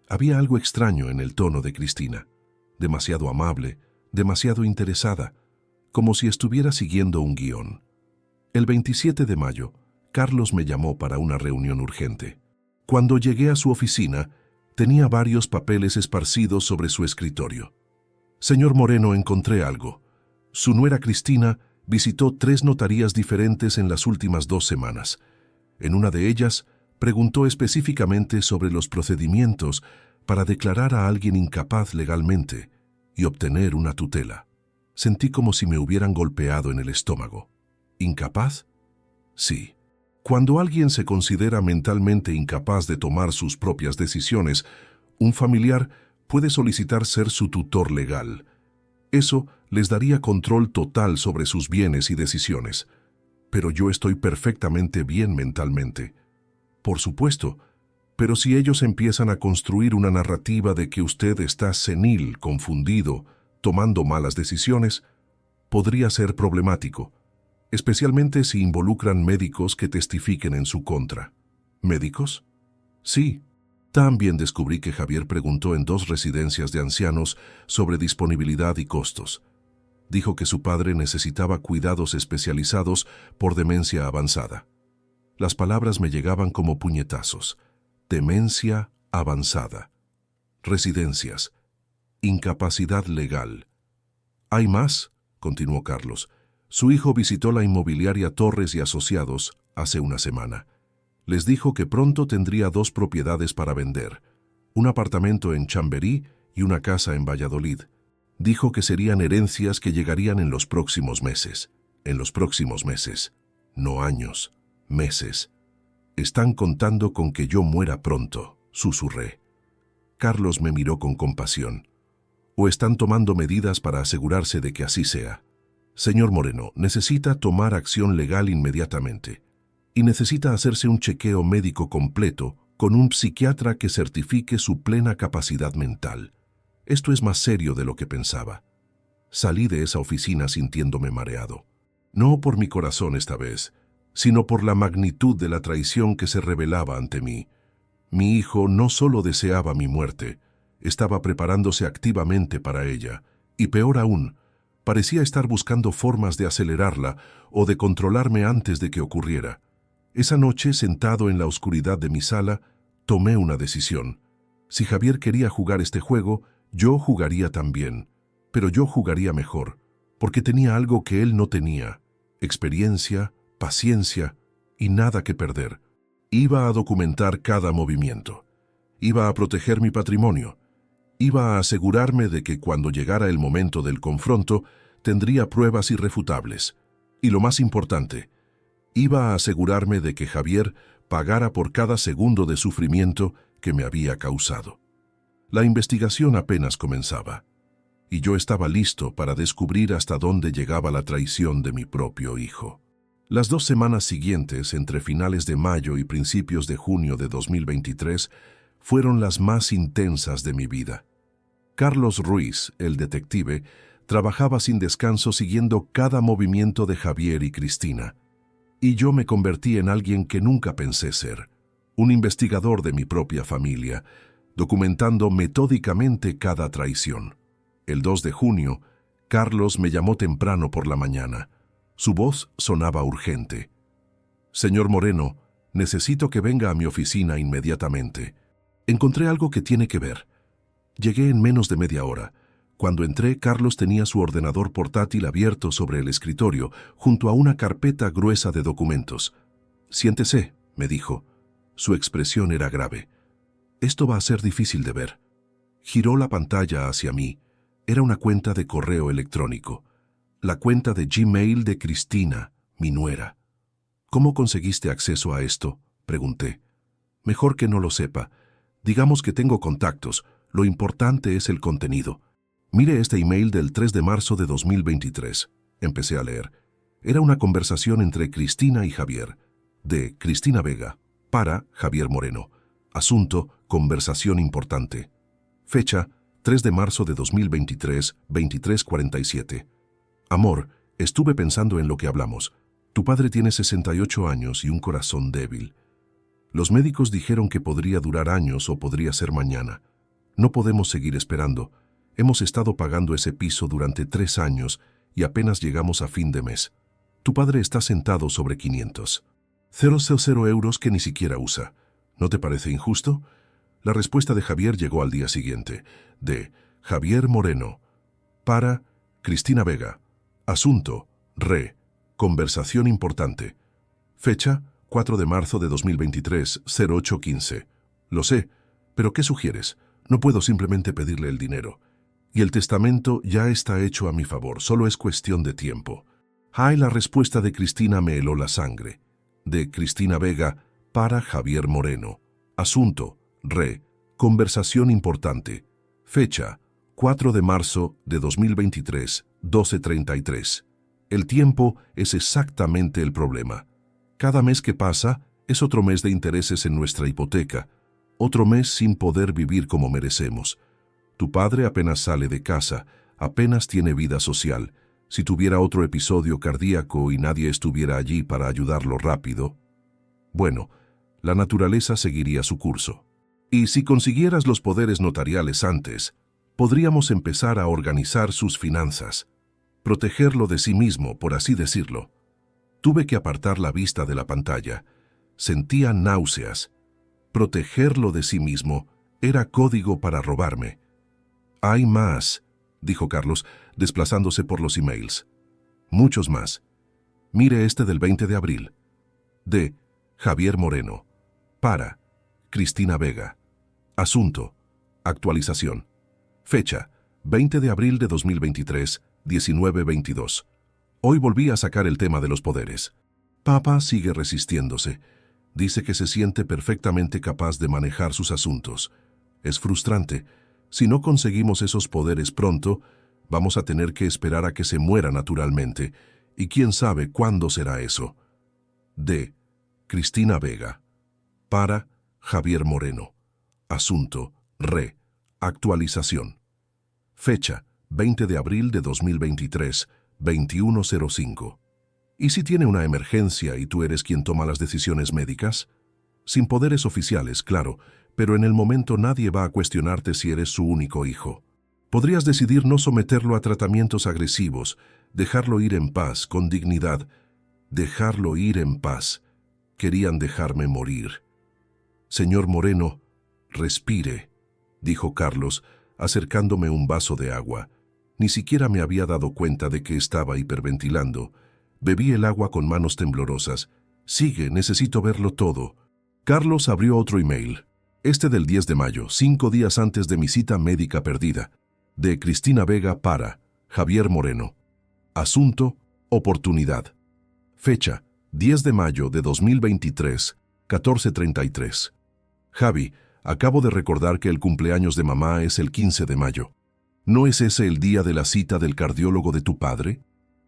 Había algo extraño en el tono de Cristina. Demasiado amable, demasiado interesada, como si estuviera siguiendo un guión. El 27 de mayo, Carlos me llamó para una reunión urgente. Cuando llegué a su oficina, tenía varios papeles esparcidos sobre su escritorio. Señor Moreno, encontré algo. Su nuera Cristina visitó 3 notarías diferentes en las últimas 2 semanas. En una de ellas, preguntó específicamente sobre los procedimientos para declarar a alguien incapaz legalmente y obtener una tutela. Sentí como si me hubieran golpeado en el estómago. ¿Incapaz? Sí. Cuando alguien se considera mentalmente incapaz de tomar sus propias decisiones, un familiar puede solicitar ser su tutor legal. Eso les daría control total sobre sus bienes y decisiones. Pero yo estoy perfectamente bien mentalmente. Por supuesto, pero si ellos empiezan a construir una narrativa de que usted está senil, confundido, tomando malas decisiones, podría ser problemático, especialmente si involucran médicos que testifiquen en su contra. ¿Médicos? Sí. También descubrí que Javier preguntó en 2 residencias de ancianos sobre disponibilidad y costos. Dijo que su padre necesitaba cuidados especializados por demencia avanzada. Las palabras me llegaban como puñetazos. Demencia avanzada. Residencias. Incapacidad legal. ¿Hay más?, continuó Carlos. Su hijo visitó la inmobiliaria Torres y Asociados hace una semana. Les dijo que pronto tendría 2 propiedades para vender, un apartamento en Chamberí y una casa en Valladolid. Dijo que serían herencias que llegarían en los próximos meses. En los próximos meses. No años, meses. Están contando con que yo muera pronto, susurré. Carlos me miró con compasión. O están tomando medidas para asegurarse de que así sea. Señor Moreno, necesita tomar acción legal inmediatamente. Y necesita hacerse un chequeo médico completo con un psiquiatra que certifique su plena capacidad mental. Esto es más serio de lo que pensaba. Salí de esa oficina sintiéndome mareado. No por mi corazón esta vez, sino por la magnitud de la traición que se revelaba ante mí. Mi hijo no solo deseaba mi muerte, estaba preparándose activamente para ella, y peor aún, parecía estar buscando formas de acelerarla o de controlarme antes de que ocurriera. Esa noche, sentado en la oscuridad de mi sala, tomé una decisión. Si Javier quería jugar este juego, yo jugaría también, pero yo jugaría mejor, porque tenía algo que él no tenía: experiencia, paciencia y nada que perder. Iba a documentar cada movimiento. Iba a proteger mi patrimonio. Iba a asegurarme de que cuando llegara el momento del confronto, tendría pruebas irrefutables. Y lo más importante, iba a asegurarme de que Javier pagara por cada segundo de sufrimiento que me había causado. La investigación apenas comenzaba, y yo estaba listo para descubrir hasta dónde llegaba la traición de mi propio hijo. Las 2 semanas siguientes, entre finales de mayo y principios de junio de 2023, fueron las más intensas de mi vida. Carlos Ruiz, el detective, trabajaba sin descanso siguiendo cada movimiento de Javier y Cristina. Y yo me convertí en alguien que nunca pensé ser, un investigador de mi propia familia, documentando metódicamente cada traición. El 2 de junio, Carlos me llamó temprano por la mañana. Su voz sonaba urgente. «Señor Moreno, necesito que venga a mi oficina inmediatamente. Encontré algo que tiene que ver». Llegué en menos de media hora. Cuando entré, Carlos tenía su ordenador portátil abierto sobre el escritorio, junto a una carpeta gruesa de documentos. «Siéntese», me dijo. Su expresión era grave. «Esto va a ser difícil de ver». Giró la pantalla hacia mí. Era una cuenta de correo electrónico. La cuenta de Gmail de Cristina, mi nuera. «¿Cómo conseguiste acceso a esto?», pregunté. «Mejor que no lo sepa. Digamos que tengo contactos. Lo importante es el contenido». «Mire este email del 3 de marzo de 2023. Empecé a leer. Era una conversación entre Cristina y Javier. De Cristina Vega, para Javier Moreno. Asunto, conversación importante. Fecha, 3 de marzo de 2023, 23:47. Amor, estuve pensando en lo que hablamos. Tu padre tiene 68 años y un corazón débil. Los médicos dijeron que podría durar años o podría ser mañana. No podemos seguir esperando. Hemos estado pagando ese piso durante 3 años y apenas llegamos a fin de mes. Tu padre está sentado sobre 500,000 euros que ni siquiera usa. ¿No te parece injusto? La respuesta de Javier llegó al día siguiente, de Javier Moreno, para Cristina Vega. Asunto, conversación importante. Fecha, 4 de marzo de 2023, 08:15. Lo sé, pero ¿qué sugieres? No puedo simplemente pedirle el dinero. Y el testamento ya está hecho a mi favor, solo es cuestión de tiempo. Ay, la respuesta de Cristina me heló la sangre. De Cristina Vega, para Javier Moreno. Asunto, conversación importante. Fecha, 4 de marzo de 2023, 12:33. El tiempo es exactamente el problema. Cada mes que pasa es otro mes de intereses en nuestra hipoteca, otro mes sin poder vivir como merecemos. Tu padre apenas sale de casa, apenas tiene vida social. Si tuviera otro episodio cardíaco y nadie estuviera allí para ayudarlo rápido, bueno, la naturaleza seguiría su curso. Y si consiguieras los poderes notariales antes, podríamos empezar a organizar sus finanzas, protegerlo de sí mismo, por así decirlo. Tuve que apartar la vista de la pantalla. Sentía náuseas. Protegerlo de sí mismo era código para robarme. Hay más, dijo Carlos, desplazándose por los emails. Muchos más. Mire este del 20 de abril. De Javier Moreno. Para Cristina Vega. Asunto, actualización. Fecha, 20 de abril de 2023, 19:22. Hoy volví a sacar el tema de los poderes. Papá sigue resistiéndose. Dice que se siente perfectamente capaz de manejar sus asuntos. Es frustrante. Si no conseguimos esos poderes pronto, vamos a tener que esperar a que se muera naturalmente. Y quién sabe cuándo será eso. De Cristina Vega. Para Javier Moreno. Asunto, actualización. Fecha, 20 de abril de 2023, 21:05. ¿Y si tiene una emergencia y tú eres quien toma las decisiones médicas? Sin poderes oficiales, claro, pero en el momento nadie va a cuestionarte si eres su único hijo. Podrías decidir no someterlo a tratamientos agresivos, dejarlo ir en paz, con dignidad. Dejarlo ir en paz. Querían dejarme morir. Señor Moreno, respire, dijo Carlos, acercándome un vaso de agua. Ni siquiera me había dado cuenta de que estaba hiperventilando. Bebí el agua con manos temblorosas. Sigue, necesito verlo todo. Carlos abrió otro email. Este del 10 de mayo, 5 días antes de mi cita médica perdida. De Cristina Vega para Javier Moreno. Asunto, oportunidad. Fecha, 10 de mayo de 2023, 14:33. Javi, acabo de recordar que el cumpleaños de mamá es el 15 de mayo. ¿No es ese el día de la cita del cardiólogo de tu padre?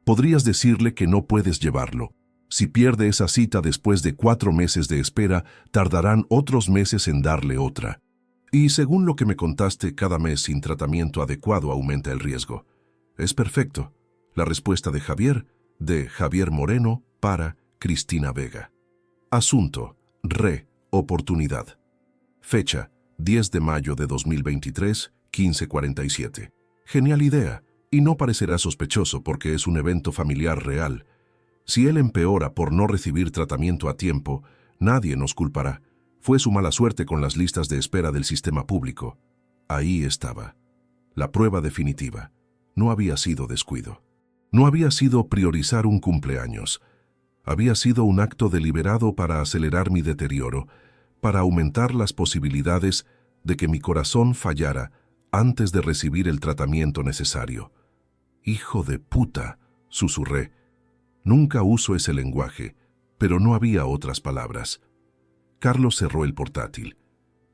Podrías decirle que no puedes llevarlo. Si pierde esa cita después de 4 meses de espera, tardarán otros meses en darle otra. Y según lo que me contaste, cada mes sin tratamiento adecuado aumenta el riesgo. Es perfecto. La respuesta de Javier, de Javier Moreno, para Cristina Vega. Asunto, oportunidad. Fecha, 10 de mayo de 2023, 15:47. Genial idea, y no parecerá sospechoso porque es un evento familiar real. Si él empeora por no recibir tratamiento a tiempo, nadie nos culpará. Fue su mala suerte con las listas de espera del sistema público. Ahí estaba. La prueba definitiva. No había sido descuido. No había sido priorizar un cumpleaños. Había sido un acto deliberado para acelerar mi deterioro, para aumentar las posibilidades de que mi corazón fallara antes de recibir el tratamiento necesario. «Hijo de puta», susurré. Nunca uso ese lenguaje, pero no había otras palabras. Carlos cerró el portátil.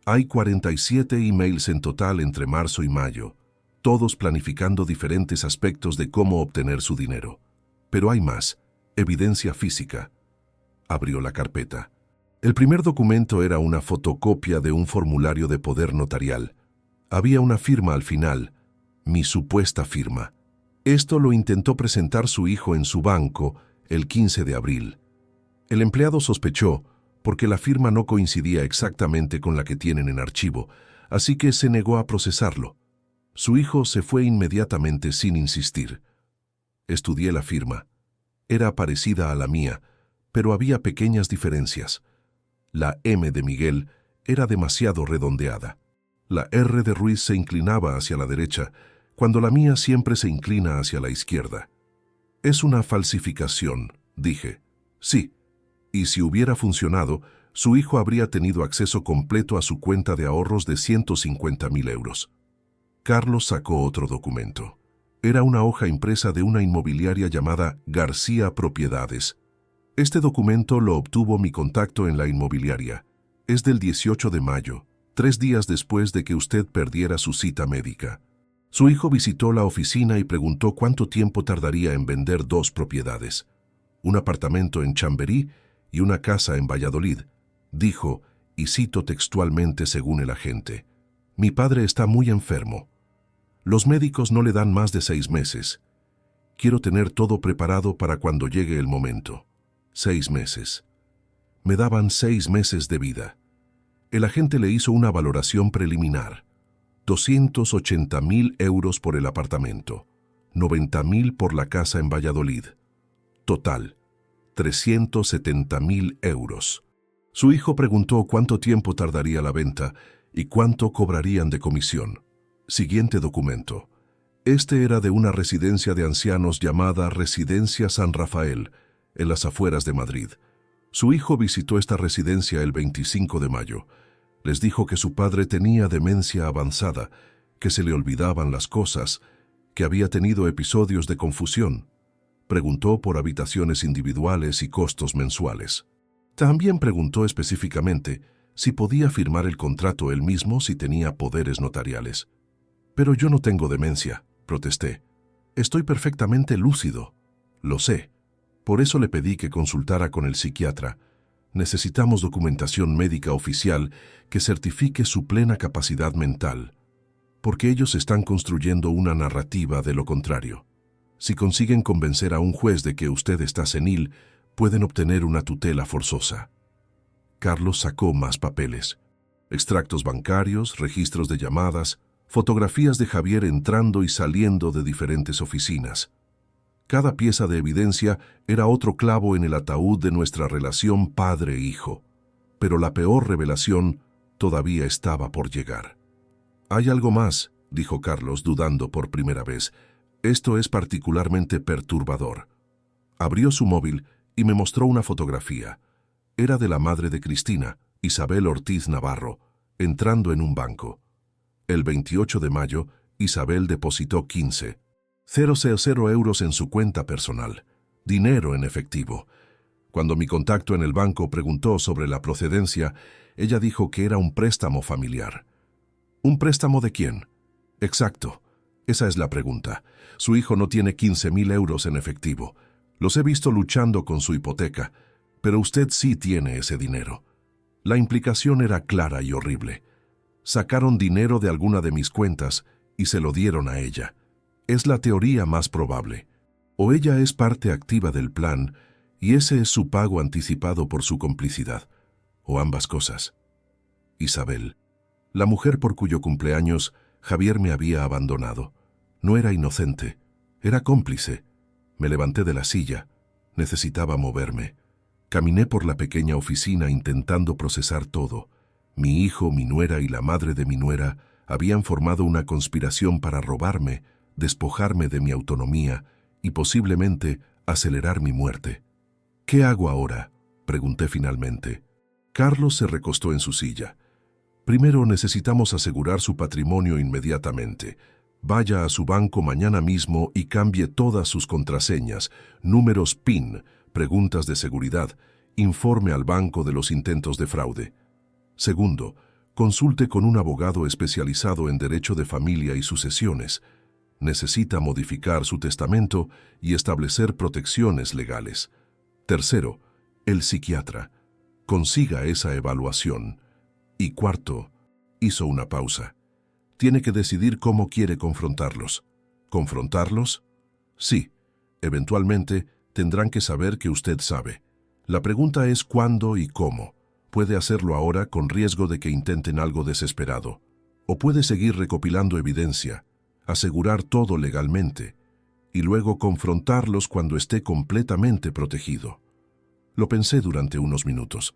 Hay 47 emails en total entre marzo y mayo, todos planificando diferentes aspectos de cómo obtener su dinero. Pero hay más, evidencia física. Abrió la carpeta. El primer documento era una fotocopia de un formulario de poder notarial. Había una firma al final, mi supuesta firma. Esto lo intentó presentar su hijo en su banco el 15 de abril. El empleado sospechó, porque la firma no coincidía exactamente con la que tienen en archivo, así que se negó a procesarlo. Su hijo se fue inmediatamente sin insistir. Estudié la firma. Era parecida a la mía, pero había pequeñas diferencias. La M de Miguel era demasiado redondeada. La R de Ruiz se inclinaba hacia la derecha, cuando la mía siempre se inclina hacia la izquierda. Es una falsificación, dije. Sí, y si hubiera funcionado, su hijo habría tenido acceso completo a su cuenta de ahorros de 150.000 euros. Carlos sacó otro documento. Era una hoja impresa de una inmobiliaria llamada García Propiedades. Este documento lo obtuvo mi contacto en la inmobiliaria. Es del 18 de mayo, 3 días después de que usted perdiera su cita médica. Su hijo visitó la oficina y preguntó cuánto tiempo tardaría en vender 2 propiedades. Un apartamento en Chamberí y una casa en Valladolid. Dijo, y cito textualmente según el agente: «Mi padre está muy enfermo. Los médicos no le dan más de 6 meses. Quiero tener todo preparado para cuando llegue el momento». 6 meses. Me daban 6 meses de vida. El agente le hizo una valoración preliminar. 280.000 euros por el apartamento, 90.000 por la casa en Valladolid. Total, 370.000 euros. Su hijo preguntó cuánto tiempo tardaría la venta y cuánto cobrarían de comisión. Siguiente documento. Este era de una residencia de ancianos llamada Residencia San Rafael, en las afueras de Madrid. Su hijo visitó esta residencia el 25 de mayo. Les dijo que su padre tenía demencia avanzada, que se le olvidaban las cosas, que había tenido episodios de confusión. Preguntó por habitaciones individuales y costos mensuales. También preguntó específicamente si podía firmar el contrato él mismo si tenía poderes notariales. «Pero yo no tengo demencia», protesté. «Estoy perfectamente lúcido». «Lo sé. Por eso le pedí que consultara con el psiquiatra. Necesitamos documentación médica oficial que certifique su plena capacidad mental, porque ellos están construyendo una narrativa de lo contrario. Si consiguen convencer a un juez de que usted está senil, pueden obtener una tutela forzosa». Carlos sacó más papeles. Extractos bancarios, registros de llamadas, fotografías de Javier entrando y saliendo de diferentes oficinas. Cada pieza de evidencia era otro clavo en el ataúd de nuestra relación padre-hijo. Pero la peor revelación todavía estaba por llegar. «Hay algo más», dijo Carlos, dudando por primera vez. «Esto es particularmente perturbador». Abrió su móvil y me mostró una fotografía. Era de la madre de Cristina, Isabel Ortiz Navarro, entrando en un banco. El 28 de mayo, Isabel depositó 15.000 euros en su cuenta personal, dinero en efectivo. Cuando mi contacto en el banco preguntó sobre la procedencia, ella dijo que era un préstamo familiar. ¿Un préstamo de quién? Exacto, esa es la pregunta. Su hijo no tiene 15.000 euros en efectivo. Los he visto luchando con su hipoteca, pero usted sí tiene ese dinero. La implicación era clara y horrible. Sacaron dinero de alguna de mis cuentas y se lo dieron a ella. Es la teoría más probable. O ella es parte activa del plan y ese es su pago anticipado por su complicidad, o ambas cosas. Isabel, la mujer por cuyo cumpleaños Javier me había abandonado, no era inocente, era cómplice. Me levanté de la silla, necesitaba moverme. Caminé por la pequeña oficina intentando procesar todo. Mi hijo, mi nuera y la madre de mi nuera habían formado una conspiración para robarme, despojarme de mi autonomía y posiblemente acelerar mi muerte. «¿Qué hago ahora?», pregunté finalmente. Carlos se recostó en su silla. «Primero necesitamos asegurar su patrimonio inmediatamente. Vaya a su banco mañana mismo y cambie todas sus contraseñas, números PIN, preguntas de seguridad, informe al banco de los intentos de fraude. Segundo, consulte con un abogado especializado en derecho de familia y sucesiones. Necesita modificar su testamento y establecer protecciones legales. Tercero, el psiquiatra. Consiga esa evaluación. Y cuarto», hizo una pausa, «tiene que decidir cómo quiere confrontarlos». ¿Confrontarlos? Sí. Eventualmente tendrán que saber que usted sabe. La pregunta es cuándo y cómo. Puede hacerlo ahora con riesgo de que intenten algo desesperado. O puede seguir recopilando evidencia, asegurar todo legalmente. y luego confrontarlos cuando esté completamente protegido. Lo pensé durante unos minutos.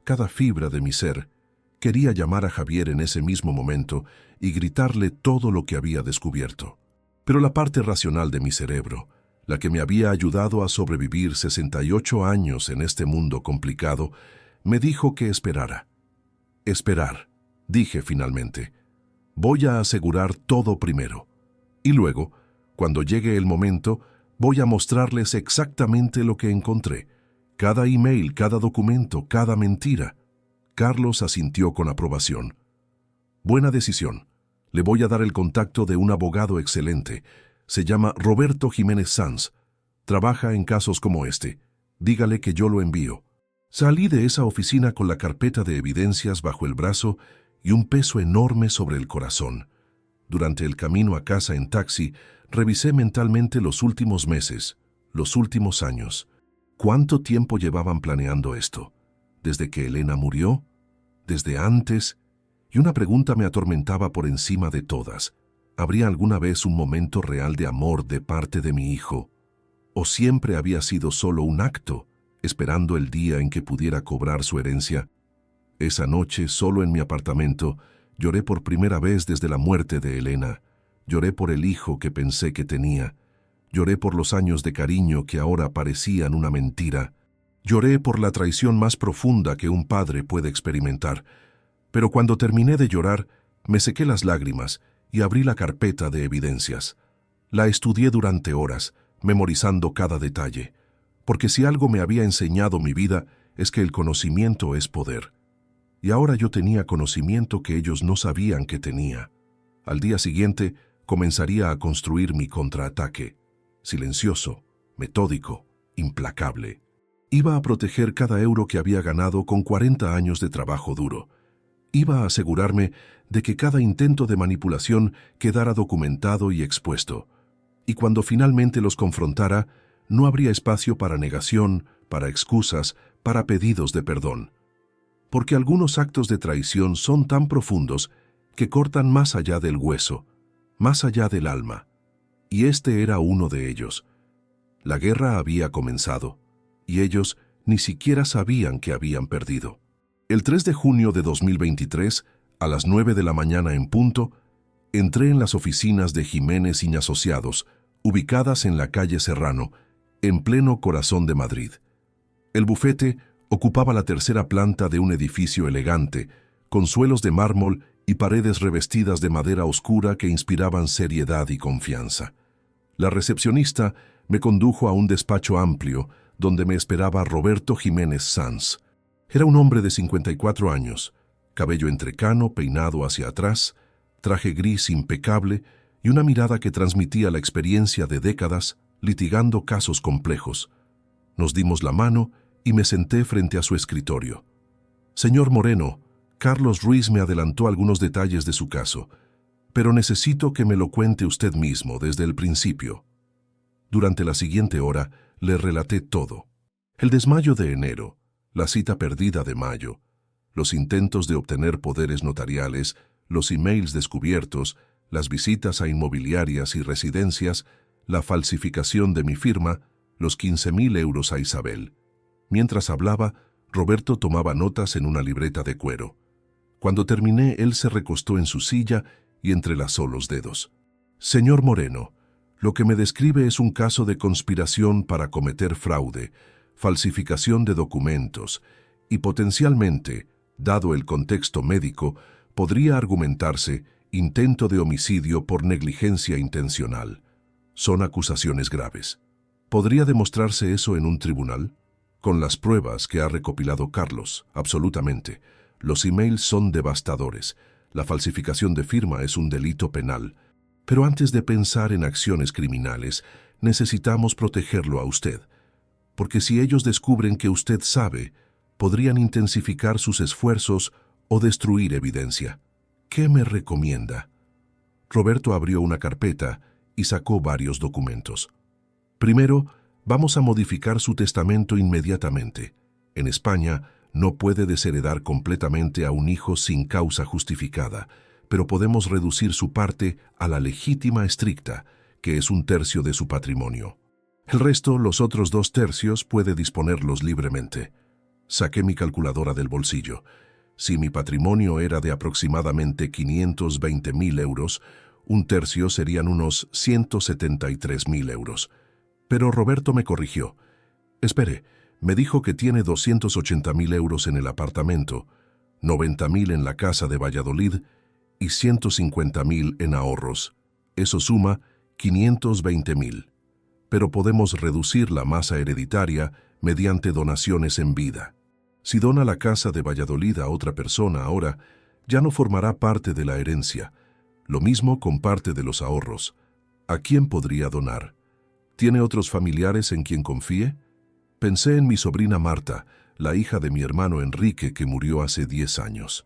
Cada fibra de mi ser quería llamar a Javier en ese mismo momento y gritarle todo lo que había descubierto. Pero la parte racional de mi cerebro, la que me había ayudado a sobrevivir 68 años en este mundo complicado, me dijo que esperara. Esperar, dije finalmente. Voy a asegurar todo primero. Y luego, cuando llegue el momento, voy a mostrarles exactamente lo que encontré. Cada email, cada documento, cada mentira. Carlos asintió con aprobación. Buena decisión. Le voy a dar el contacto de un abogado excelente. Se llama Roberto Jiménez Sanz. Trabaja en casos como este. Dígale que yo lo envío. Salí de esa oficina con la carpeta de evidencias bajo el brazo y un peso enorme sobre el corazón. Durante el camino a casa en taxi, revisé mentalmente los últimos meses, los últimos años. ¿Cuánto tiempo llevaban planeando esto? ¿Desde que Elena murió? ¿Desde antes? Y una pregunta me atormentaba por encima de todas. ¿Habría alguna vez un momento real de amor de parte de mi hijo? ¿O siempre había sido solo un acto, esperando el día en que pudiera cobrar su herencia? Esa noche, solo en mi apartamento, lloré por primera vez desde la muerte de Elena. Lloré por el hijo que pensé que tenía. Lloré por los años de cariño que ahora parecían una mentira. Lloré por la traición más profunda que un padre puede experimentar. Pero cuando terminé de llorar, me sequé las lágrimas y abrí la carpeta de evidencias. La estudié durante horas, memorizando cada detalle. Porque si algo me había enseñado mi vida, es que el conocimiento es poder. Y ahora yo tenía conocimiento que ellos no sabían que tenía. Al día siguiente, comenzaría a construir mi contraataque. Silencioso, metódico, implacable. Iba a proteger cada euro que había ganado con 40 años de trabajo duro. Iba a asegurarme de que cada intento de manipulación quedara documentado y expuesto. Y cuando finalmente los confrontara, no habría espacio para negación, para excusas, para pedidos de perdón. Porque algunos actos de traición son tan profundos que cortan más allá del hueso, más allá del alma. Y este era uno de ellos. La guerra había comenzado, y ellos ni siquiera sabían que habían perdido. El 3 de junio de 2023, a las 9 de la mañana en punto, entré en las oficinas de Jiménez y Asociados, ubicadas en la calle Serrano, en pleno corazón de Madrid. El bufete ocupaba la tercera planta de un edificio elegante, con suelos de mármol y paredes revestidas de madera oscura que inspiraban seriedad y confianza. La recepcionista me condujo a un despacho amplio, donde me esperaba Roberto Jiménez Sanz. Era un hombre de 54 años, cabello entrecano, peinado hacia atrás, traje gris impecable y una mirada que transmitía la experiencia de décadas litigando casos complejos. Nos dimos la mano y me senté frente a su escritorio. Señor Moreno, Carlos Ruiz me adelantó algunos detalles de su caso, pero necesito que me lo cuente usted mismo desde el principio. Durante la siguiente hora le relaté todo. El desmayo de enero, la cita perdida de mayo, los intentos de obtener poderes notariales, los emails descubiertos, las visitas a inmobiliarias y residencias, la falsificación de mi firma, los 15.000 euros a Isabel. Mientras hablaba, Roberto tomaba notas en una libreta de cuero. Cuando terminé, él se recostó en su silla y entrelazó los dedos. Señor Moreno, lo que me describe es un caso de conspiración para cometer fraude, falsificación de documentos y potencialmente, dado el contexto médico, podría argumentarse intento de homicidio por negligencia intencional. Son acusaciones graves. ¿Podría demostrarse eso en un tribunal? Con las pruebas que ha recopilado Carlos, absolutamente. Los emails son devastadores. La falsificación de firma es un delito penal. Pero antes de pensar en acciones criminales, necesitamos protegerlo a usted. Porque si ellos descubren que usted sabe, podrían intensificar sus esfuerzos o destruir evidencia. ¿Qué me recomienda? Roberto abrió una carpeta y sacó varios documentos. Primero, vamos a modificar su testamento inmediatamente. En España, no puede desheredar completamente a un hijo sin causa justificada, pero podemos reducir su parte a la legítima estricta, que es 1/3 de su patrimonio. El resto, los otros 2/3, puede disponerlos libremente. Saqué mi calculadora del bolsillo. Si mi patrimonio era de aproximadamente 520.000 euros, 1/3 serían unos 173.000 euros. Pero Roberto me corrigió. Espere, me dijo que tiene 280.000 euros en el apartamento, 90.000 en la casa de Valladolid y 150.000 en ahorros. Eso suma 520.000. Pero podemos reducir la masa hereditaria mediante donaciones en vida. Si dona la casa de Valladolid a otra persona ahora, ya no formará parte de la herencia. Lo mismo con parte de los ahorros. ¿A quién podría donar? ¿Tiene otros familiares en quien confíe? Pensé en mi sobrina Marta, la hija de mi hermano Enrique, que murió hace 10 años.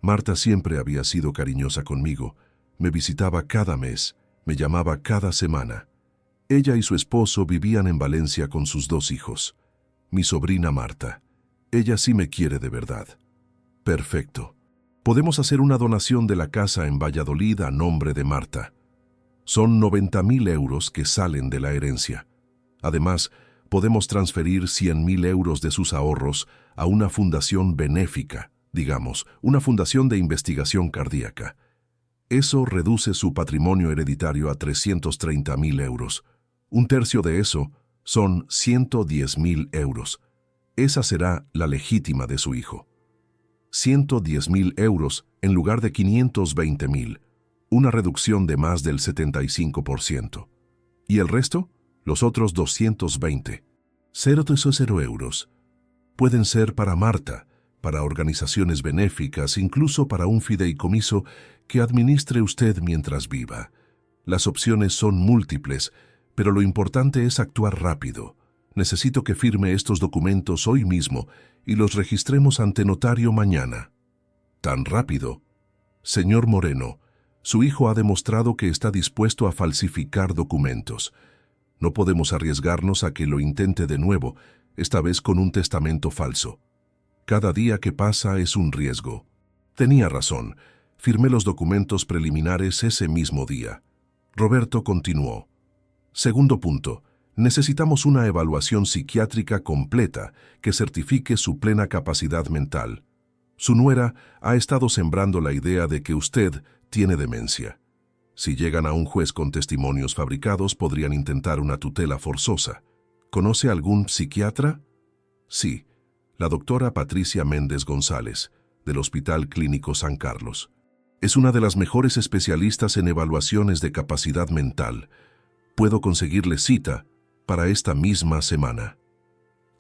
Marta siempre había sido cariñosa conmigo, me visitaba cada mes, me llamaba cada semana. Ella y su esposo vivían en Valencia con sus 2 hijos. Mi sobrina Marta. Ella sí me quiere de verdad. Perfecto. Podemos hacer una donación de la casa en Valladolid a nombre de Marta. Son 90.000 euros que salen de la herencia. Además, podemos transferir 100.000 euros de sus ahorros a una fundación benéfica, digamos, una fundación de investigación cardíaca. Eso reduce su patrimonio hereditario a 330.000 euros. 1/3 de eso son 110.000 euros. Esa será la legítima de su hijo. 110.000 euros en lugar de 520.000, una reducción de más del 75%. ¿Y el resto? Los otros 220. 0 euros. Pueden ser para Marta, para organizaciones benéficas, incluso para un fideicomiso que administre usted mientras viva. Las opciones son múltiples, pero lo importante es actuar rápido. Necesito que firme estos documentos hoy mismo y los registremos ante notario mañana. ¿Tan rápido? Señor Moreno, su hijo ha demostrado que está dispuesto a falsificar documentos. No podemos arriesgarnos a que lo intente de nuevo, esta vez con un testamento falso. Cada día que pasa es un riesgo. Tenía razón. Firmé los documentos preliminares ese mismo día. Roberto continuó. Segundo punto. Necesitamos una evaluación psiquiátrica completa que certifique su plena capacidad mental. Su nuera ha estado sembrando la idea de que usted tiene demencia. Si llegan a un juez con testimonios fabricados, podrían intentar una tutela forzosa. ¿Conoce algún psiquiatra? Sí, la doctora Patricia Méndez González, del Hospital Clínico San Carlos. Es una de las mejores especialistas en evaluaciones de capacidad mental. Puedo conseguirle cita para esta misma semana.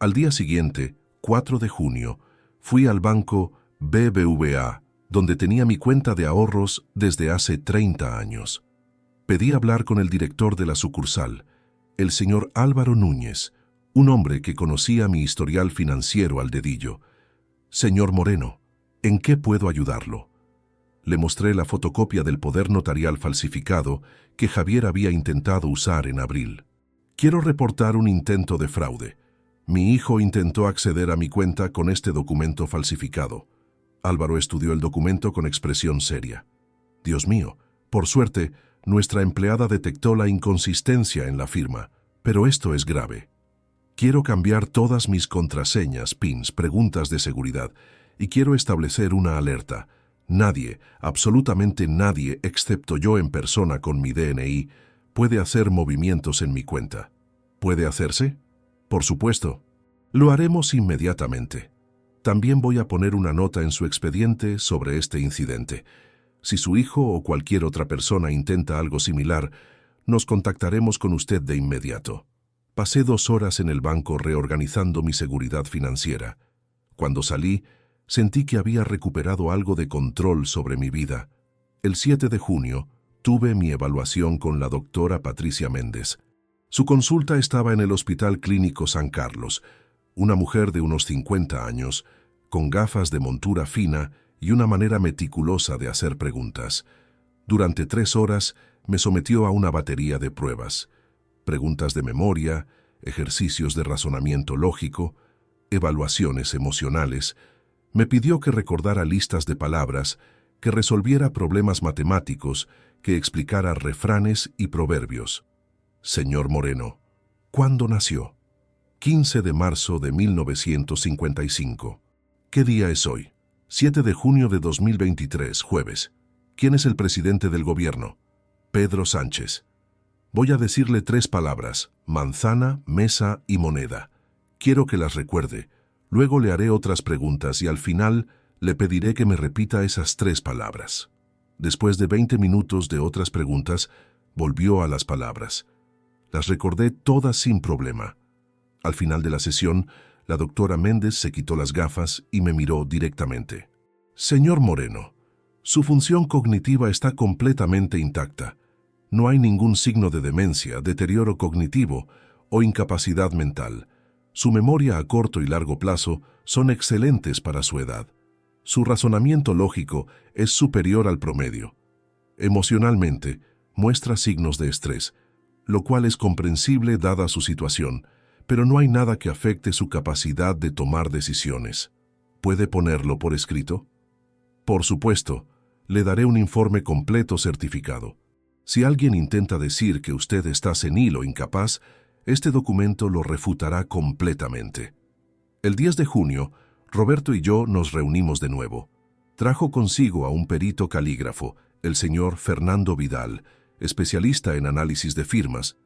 Al día siguiente, 4 de junio, fui al banco BBVA, donde tenía mi cuenta de ahorros desde hace 30 años. Pedí hablar con el director de la sucursal, el señor Álvaro Núñez, un hombre que conocía mi historial financiero al dedillo. Señor Moreno, ¿en qué puedo ayudarlo? Le mostré la fotocopia del poder notarial falsificado que Javier había intentado usar en abril. Quiero reportar un intento de fraude. Mi hijo intentó acceder a mi cuenta con este documento falsificado. Álvaro estudió el documento con expresión seria. Dios mío, por suerte, nuestra empleada detectó la inconsistencia en la firma, pero esto es grave. Quiero cambiar todas mis contraseñas, pins, preguntas de seguridad, y quiero establecer una alerta. Nadie, absolutamente nadie, excepto yo en persona con mi DNI, puede hacer movimientos en mi cuenta. ¿Puede hacerse? Por supuesto. Lo haremos inmediatamente. También voy a poner una nota en su expediente sobre este incidente. Si su hijo o cualquier otra persona intenta algo similar, nos contactaremos con usted de inmediato. Pasé 2 horas en el banco reorganizando mi seguridad financiera. Cuando salí, sentí que había recuperado algo de control sobre mi vida. El 7 de junio, tuve mi evaluación con la doctora Patricia Méndez. Su consulta estaba en el Hospital Clínico San Carlos, una mujer de unos 50 años, con gafas de montura fina y una manera meticulosa de hacer preguntas. Durante 3 horas me sometió a una batería de pruebas. Preguntas de memoria, ejercicios de razonamiento lógico, evaluaciones emocionales. Me pidió que recordara listas de palabras, que resolviera problemas matemáticos, que explicara refranes y proverbios. Señor Moreno, ¿cuándo nació? 15 de marzo de 1955. ¿Qué día es hoy? 7 de junio de 2023, jueves. ¿Quién es el presidente del gobierno? Pedro Sánchez. Voy a decirle 3 palabras: manzana, mesa y moneda. Quiero que las recuerde. Luego le haré otras preguntas y al final le pediré que me repita esas 3 palabras. Después de 20 minutos de otras preguntas, volvió a las palabras. Las recordé todas sin problema. Al final de la sesión, la doctora Méndez se quitó las gafas y me miró directamente. Señor Moreno, su función cognitiva está completamente intacta. No hay ningún signo de demencia, deterioro cognitivo o incapacidad mental. Su memoria a corto y largo plazo son excelentes para su edad. Su razonamiento lógico es superior al promedio. Emocionalmente, muestra signos de estrés, lo cual es comprensible dada su situación, pero no hay nada que afecte su capacidad de tomar decisiones. ¿Puede ponerlo por escrito? Por supuesto, le daré un informe completo certificado. Si alguien intenta decir que usted está senil o incapaz, este documento lo refutará completamente. El 10 de junio, Roberto y yo nos reunimos de nuevo. Trajo consigo a un perito calígrafo, el señor Fernando Vidal, especialista en análisis de firmas.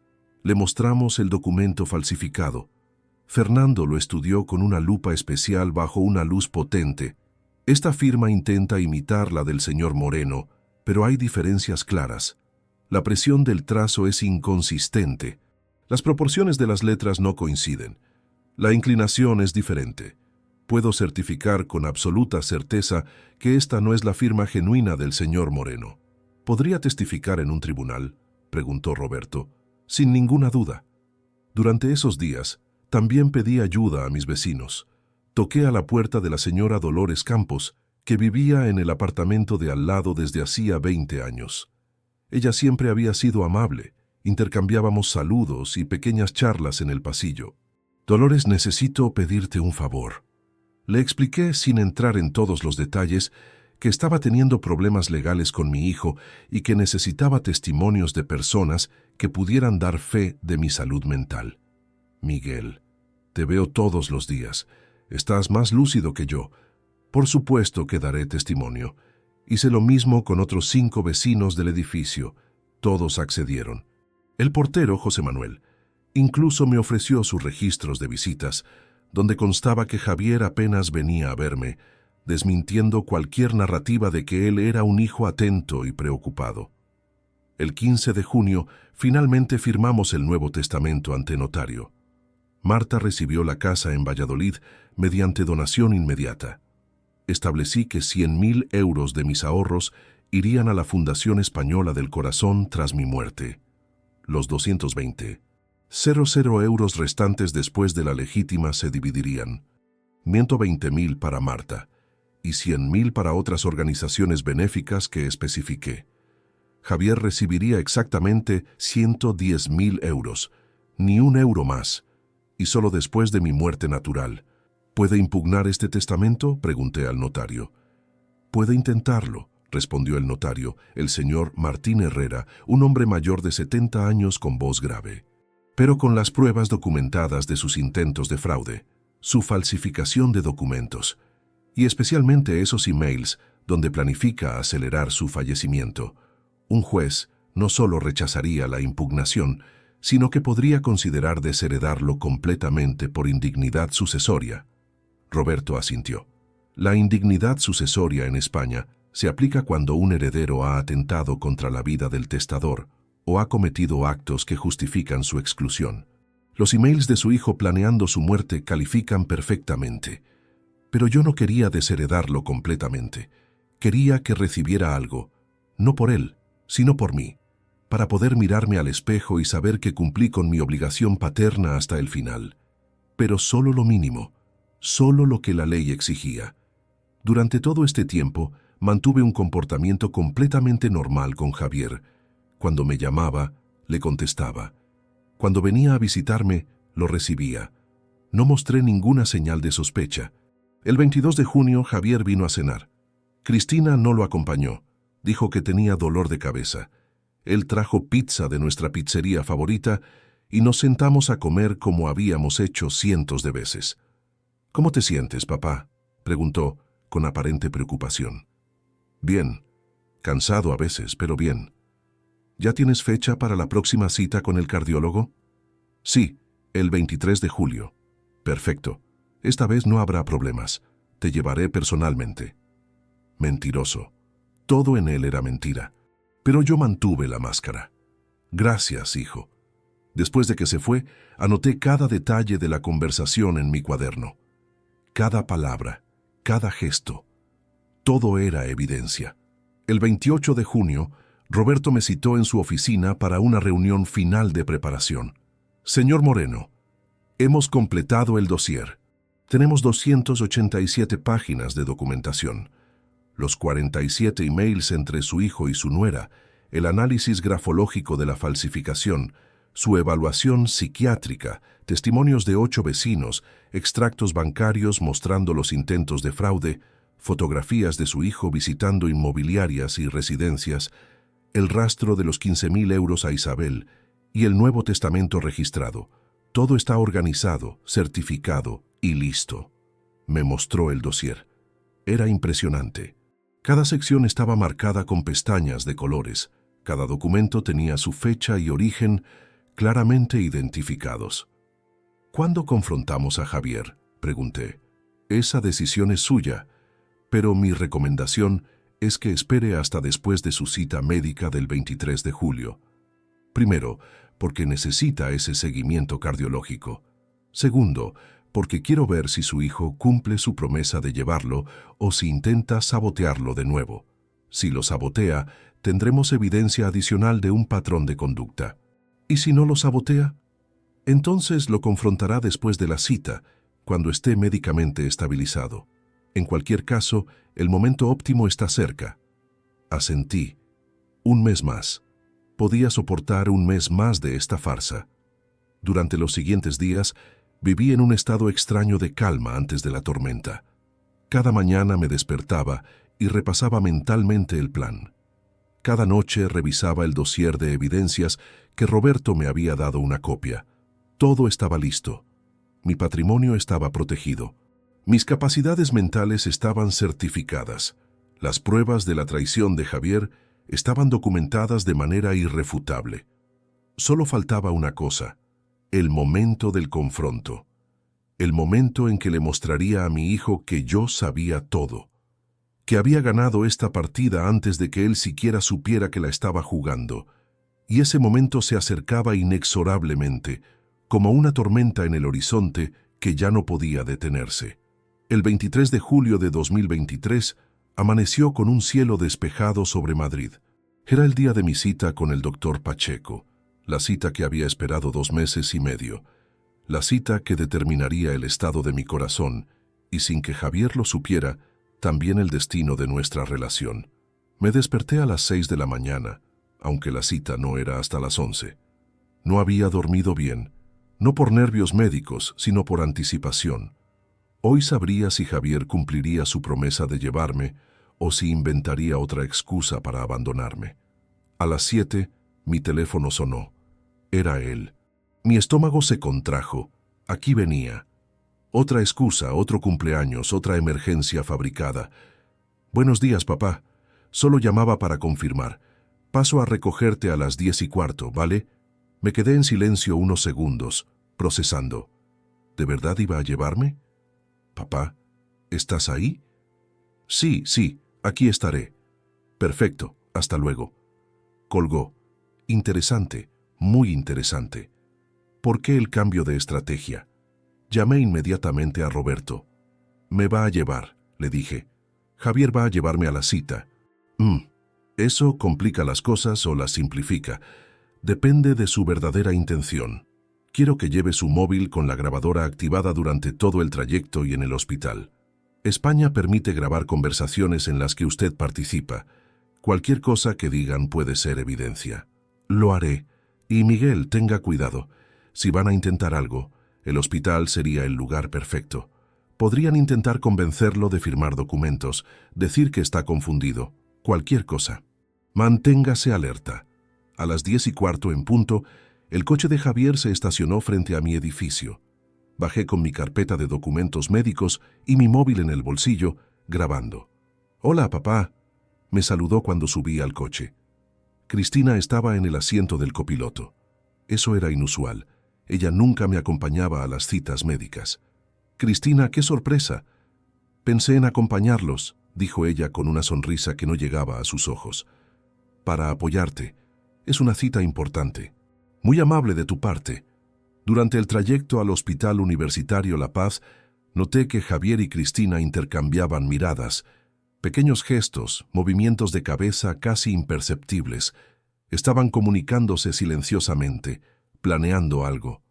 Le mostramos el documento falsificado. Fernando lo estudió con una lupa especial bajo una luz potente. Esta firma intenta imitar la del señor Moreno, pero hay diferencias claras. La presión del trazo es inconsistente. Las proporciones de las letras no coinciden. La inclinación es diferente. Puedo certificar con absoluta certeza que esta no es la firma genuina del señor Moreno. ¿Podría testificar en un tribunal?, preguntó Roberto. Sin ninguna duda. Durante esos días, también pedí ayuda a mis vecinos. Toqué a la puerta de la señora Dolores Campos, que vivía en el apartamento de al lado desde hacía 20 años. Ella siempre había sido amable. Intercambiábamos saludos y pequeñas charlas en el pasillo. Dolores, necesito pedirte un favor. Le expliqué, sin entrar en todos los detalles, que estaba teniendo problemas legales con mi hijo y que necesitaba testimonios de personas que pudieran dar fe de mi salud mental. Miguel, te veo todos los días. Estás más lúcido que yo. Por supuesto que daré testimonio. Hice lo mismo con otros 5 vecinos del edificio. Todos accedieron. El portero, José Manuel, incluso me ofreció sus registros de visitas, donde constaba que Javier apenas venía a verme, desmintiendo cualquier narrativa de que él era un hijo atento y preocupado. El 15 de junio, finalmente firmamos el Nuevo Testamento ante notario. Marta recibió la casa en Valladolid mediante donación inmediata. Establecí que 100.000 euros de mis ahorros irían a la Fundación Española del Corazón tras mi muerte. Los 220.00 euros restantes después de la legítima se dividirían. 120.000 para Marta y 100.000 para otras organizaciones benéficas que especifiqué. Javier recibiría exactamente 110.000 euros, ni un euro más, y solo después de mi muerte natural. ¿Puede impugnar este testamento?, pregunté al notario. Puede intentarlo, respondió el notario, el señor Martín Herrera, un hombre mayor de 70 años con voz grave. Pero con las pruebas documentadas de sus intentos de fraude, su falsificación de documentos, y especialmente esos emails donde planifica acelerar su fallecimiento, un juez no solo rechazaría la impugnación, sino que podría considerar desheredarlo completamente por indignidad sucesoria. Roberto asintió. La indignidad sucesoria en España se aplica cuando un heredero ha atentado contra la vida del testador o ha cometido actos que justifican su exclusión. Los emails de su hijo planeando su muerte califican perfectamente. Pero yo no quería desheredarlo completamente. Quería que recibiera algo, no por él, sino por mí, para poder mirarme al espejo y saber que cumplí con mi obligación paterna hasta el final. Pero solo lo mínimo, solo lo que la ley exigía. Durante todo este tiempo, mantuve un comportamiento completamente normal con Javier. Cuando me llamaba, le contestaba. Cuando venía a visitarme, lo recibía. No mostré ninguna señal de sospecha. El 22 de junio, Javier vino a cenar. Cristina no lo acompañó. Dijo que tenía dolor de cabeza. Él trajo pizza de nuestra pizzería favorita y nos sentamos a comer como habíamos hecho cientos de veces. «¿Cómo te sientes, papá?», preguntó, con aparente preocupación. «Bien. Cansado a veces, pero bien». «¿Ya tienes fecha para la próxima cita con el cardiólogo?» «Sí, el 23 de julio». «Perfecto. Esta vez no habrá problemas. Te llevaré personalmente». Mentiroso. Todo en él era mentira. Pero yo mantuve la máscara. «Gracias, hijo». Después de que se fue, anoté cada detalle de la conversación en mi cuaderno. Cada palabra, cada gesto. Todo era evidencia. El 28 de junio, Roberto me citó en su oficina para una reunión final de preparación. «Señor Moreno, hemos completado el dossier. Tenemos 287 páginas de documentación. Los 47 emails entre su hijo y su nuera, el análisis grafológico de la falsificación, su evaluación psiquiátrica, testimonios de 8 vecinos, extractos bancarios mostrando los intentos de fraude, fotografías de su hijo visitando inmobiliarias y residencias, el rastro de los 15.000 euros a Isabel y el Nuevo Testamento registrado. Todo está organizado, certificado y listo». Me mostró el dossier. Era impresionante. Cada sección estaba marcada con pestañas de colores. Cada documento tenía su fecha y origen claramente identificados. «¿Cuándo confrontamos a Javier?», pregunté. «Esa decisión es suya, pero mi recomendación es que espere hasta después de su cita médica del 23 de julio. Primero, porque necesita ese seguimiento cardiológico. Segundo, porque quiero ver si su hijo cumple su promesa de llevarlo o si intenta sabotearlo de nuevo. Si lo sabotea, tendremos evidencia adicional de un patrón de conducta. ¿Y si no lo sabotea? Entonces lo confrontará después de la cita, cuando esté médicamente estabilizado. En cualquier caso, el momento óptimo está cerca». Asentí. Un mes más. Podía soportar un mes más de esta farsa. Durante los siguientes días, viví en un estado extraño de calma antes de la tormenta. Cada mañana me despertaba y repasaba mentalmente el plan. Cada noche revisaba el dossier de evidencias que Roberto me había dado una copia. Todo estaba listo. Mi patrimonio estaba protegido. Mis capacidades mentales estaban certificadas. Las pruebas de la traición de Javier estaban documentadas de manera irrefutable. Solo faltaba una cosa: el momento del confronto. El momento en que le mostraría a mi hijo que yo sabía todo, que había ganado esta partida antes de que él siquiera supiera que la estaba jugando. Y ese momento se acercaba inexorablemente, como una tormenta en el horizonte que ya no podía detenerse. El 23 de julio de 2023 amaneció con un cielo despejado sobre Madrid. Era el día de mi cita con el doctor Pacheco, la cita que había esperado 2 meses y medio, la cita que determinaría el estado de mi corazón y, sin que Javier lo supiera, también el destino de nuestra relación. Me desperté a las 6 de la mañana, aunque la cita no era hasta las 11. No había dormido bien, no por nervios médicos, sino por anticipación. Hoy sabría si Javier cumpliría su promesa de llevarme o si inventaría otra excusa para abandonarme. A las 7, mi teléfono sonó. Era él. Mi estómago se contrajo. Aquí venía. Otra excusa, otro cumpleaños, otra emergencia fabricada. «Buenos días, papá. Solo llamaba para confirmar. Paso a recogerte a las 10:15, ¿vale?» Me quedé en silencio unos segundos, procesando. ¿De verdad iba a llevarme? «Papá, ¿estás ahí?» Sí, aquí estaré». «Perfecto, hasta luego». Colgó. Interesante, muy interesante. ¿Por qué el cambio de estrategia? Llamé inmediatamente a Roberto. «Me va a llevar», le dije. «Javier va a llevarme a la cita». Eso complica las cosas o las simplifica. Depende de su verdadera intención. Quiero que lleve su móvil con la grabadora activada durante todo el trayecto y en el hospital. España permite grabar conversaciones en las que usted participa. Cualquier cosa que digan puede ser evidencia. Lo haré. Y Miguel, tenga cuidado. Si van a intentar algo, el hospital sería el lugar perfecto. Podrían intentar convencerlo de firmar documentos, decir que está confundido, cualquier cosa. Manténgase alerta. A las 10:15 en punto, el coche de Javier se estacionó frente a mi edificio. Bajé con mi carpeta de documentos médicos y mi móvil en el bolsillo, grabando. «Hola, papá», me saludó cuando subí al coche. Cristina estaba en el asiento del copiloto. Eso era inusual. Ella nunca me acompañaba a las citas médicas. «Cristina, qué sorpresa». «Pensé en acompañarlos», dijo ella con una sonrisa que no llegaba a sus ojos. «Para apoyarte. Es una cita importante. Muy amable de tu parte». Durante el trayecto al Hospital Universitario La Paz, noté que Javier y Cristina intercambiaban miradas, pequeños gestos, movimientos de cabeza casi imperceptibles. Estaban comunicándose silenciosamente, planeando algo.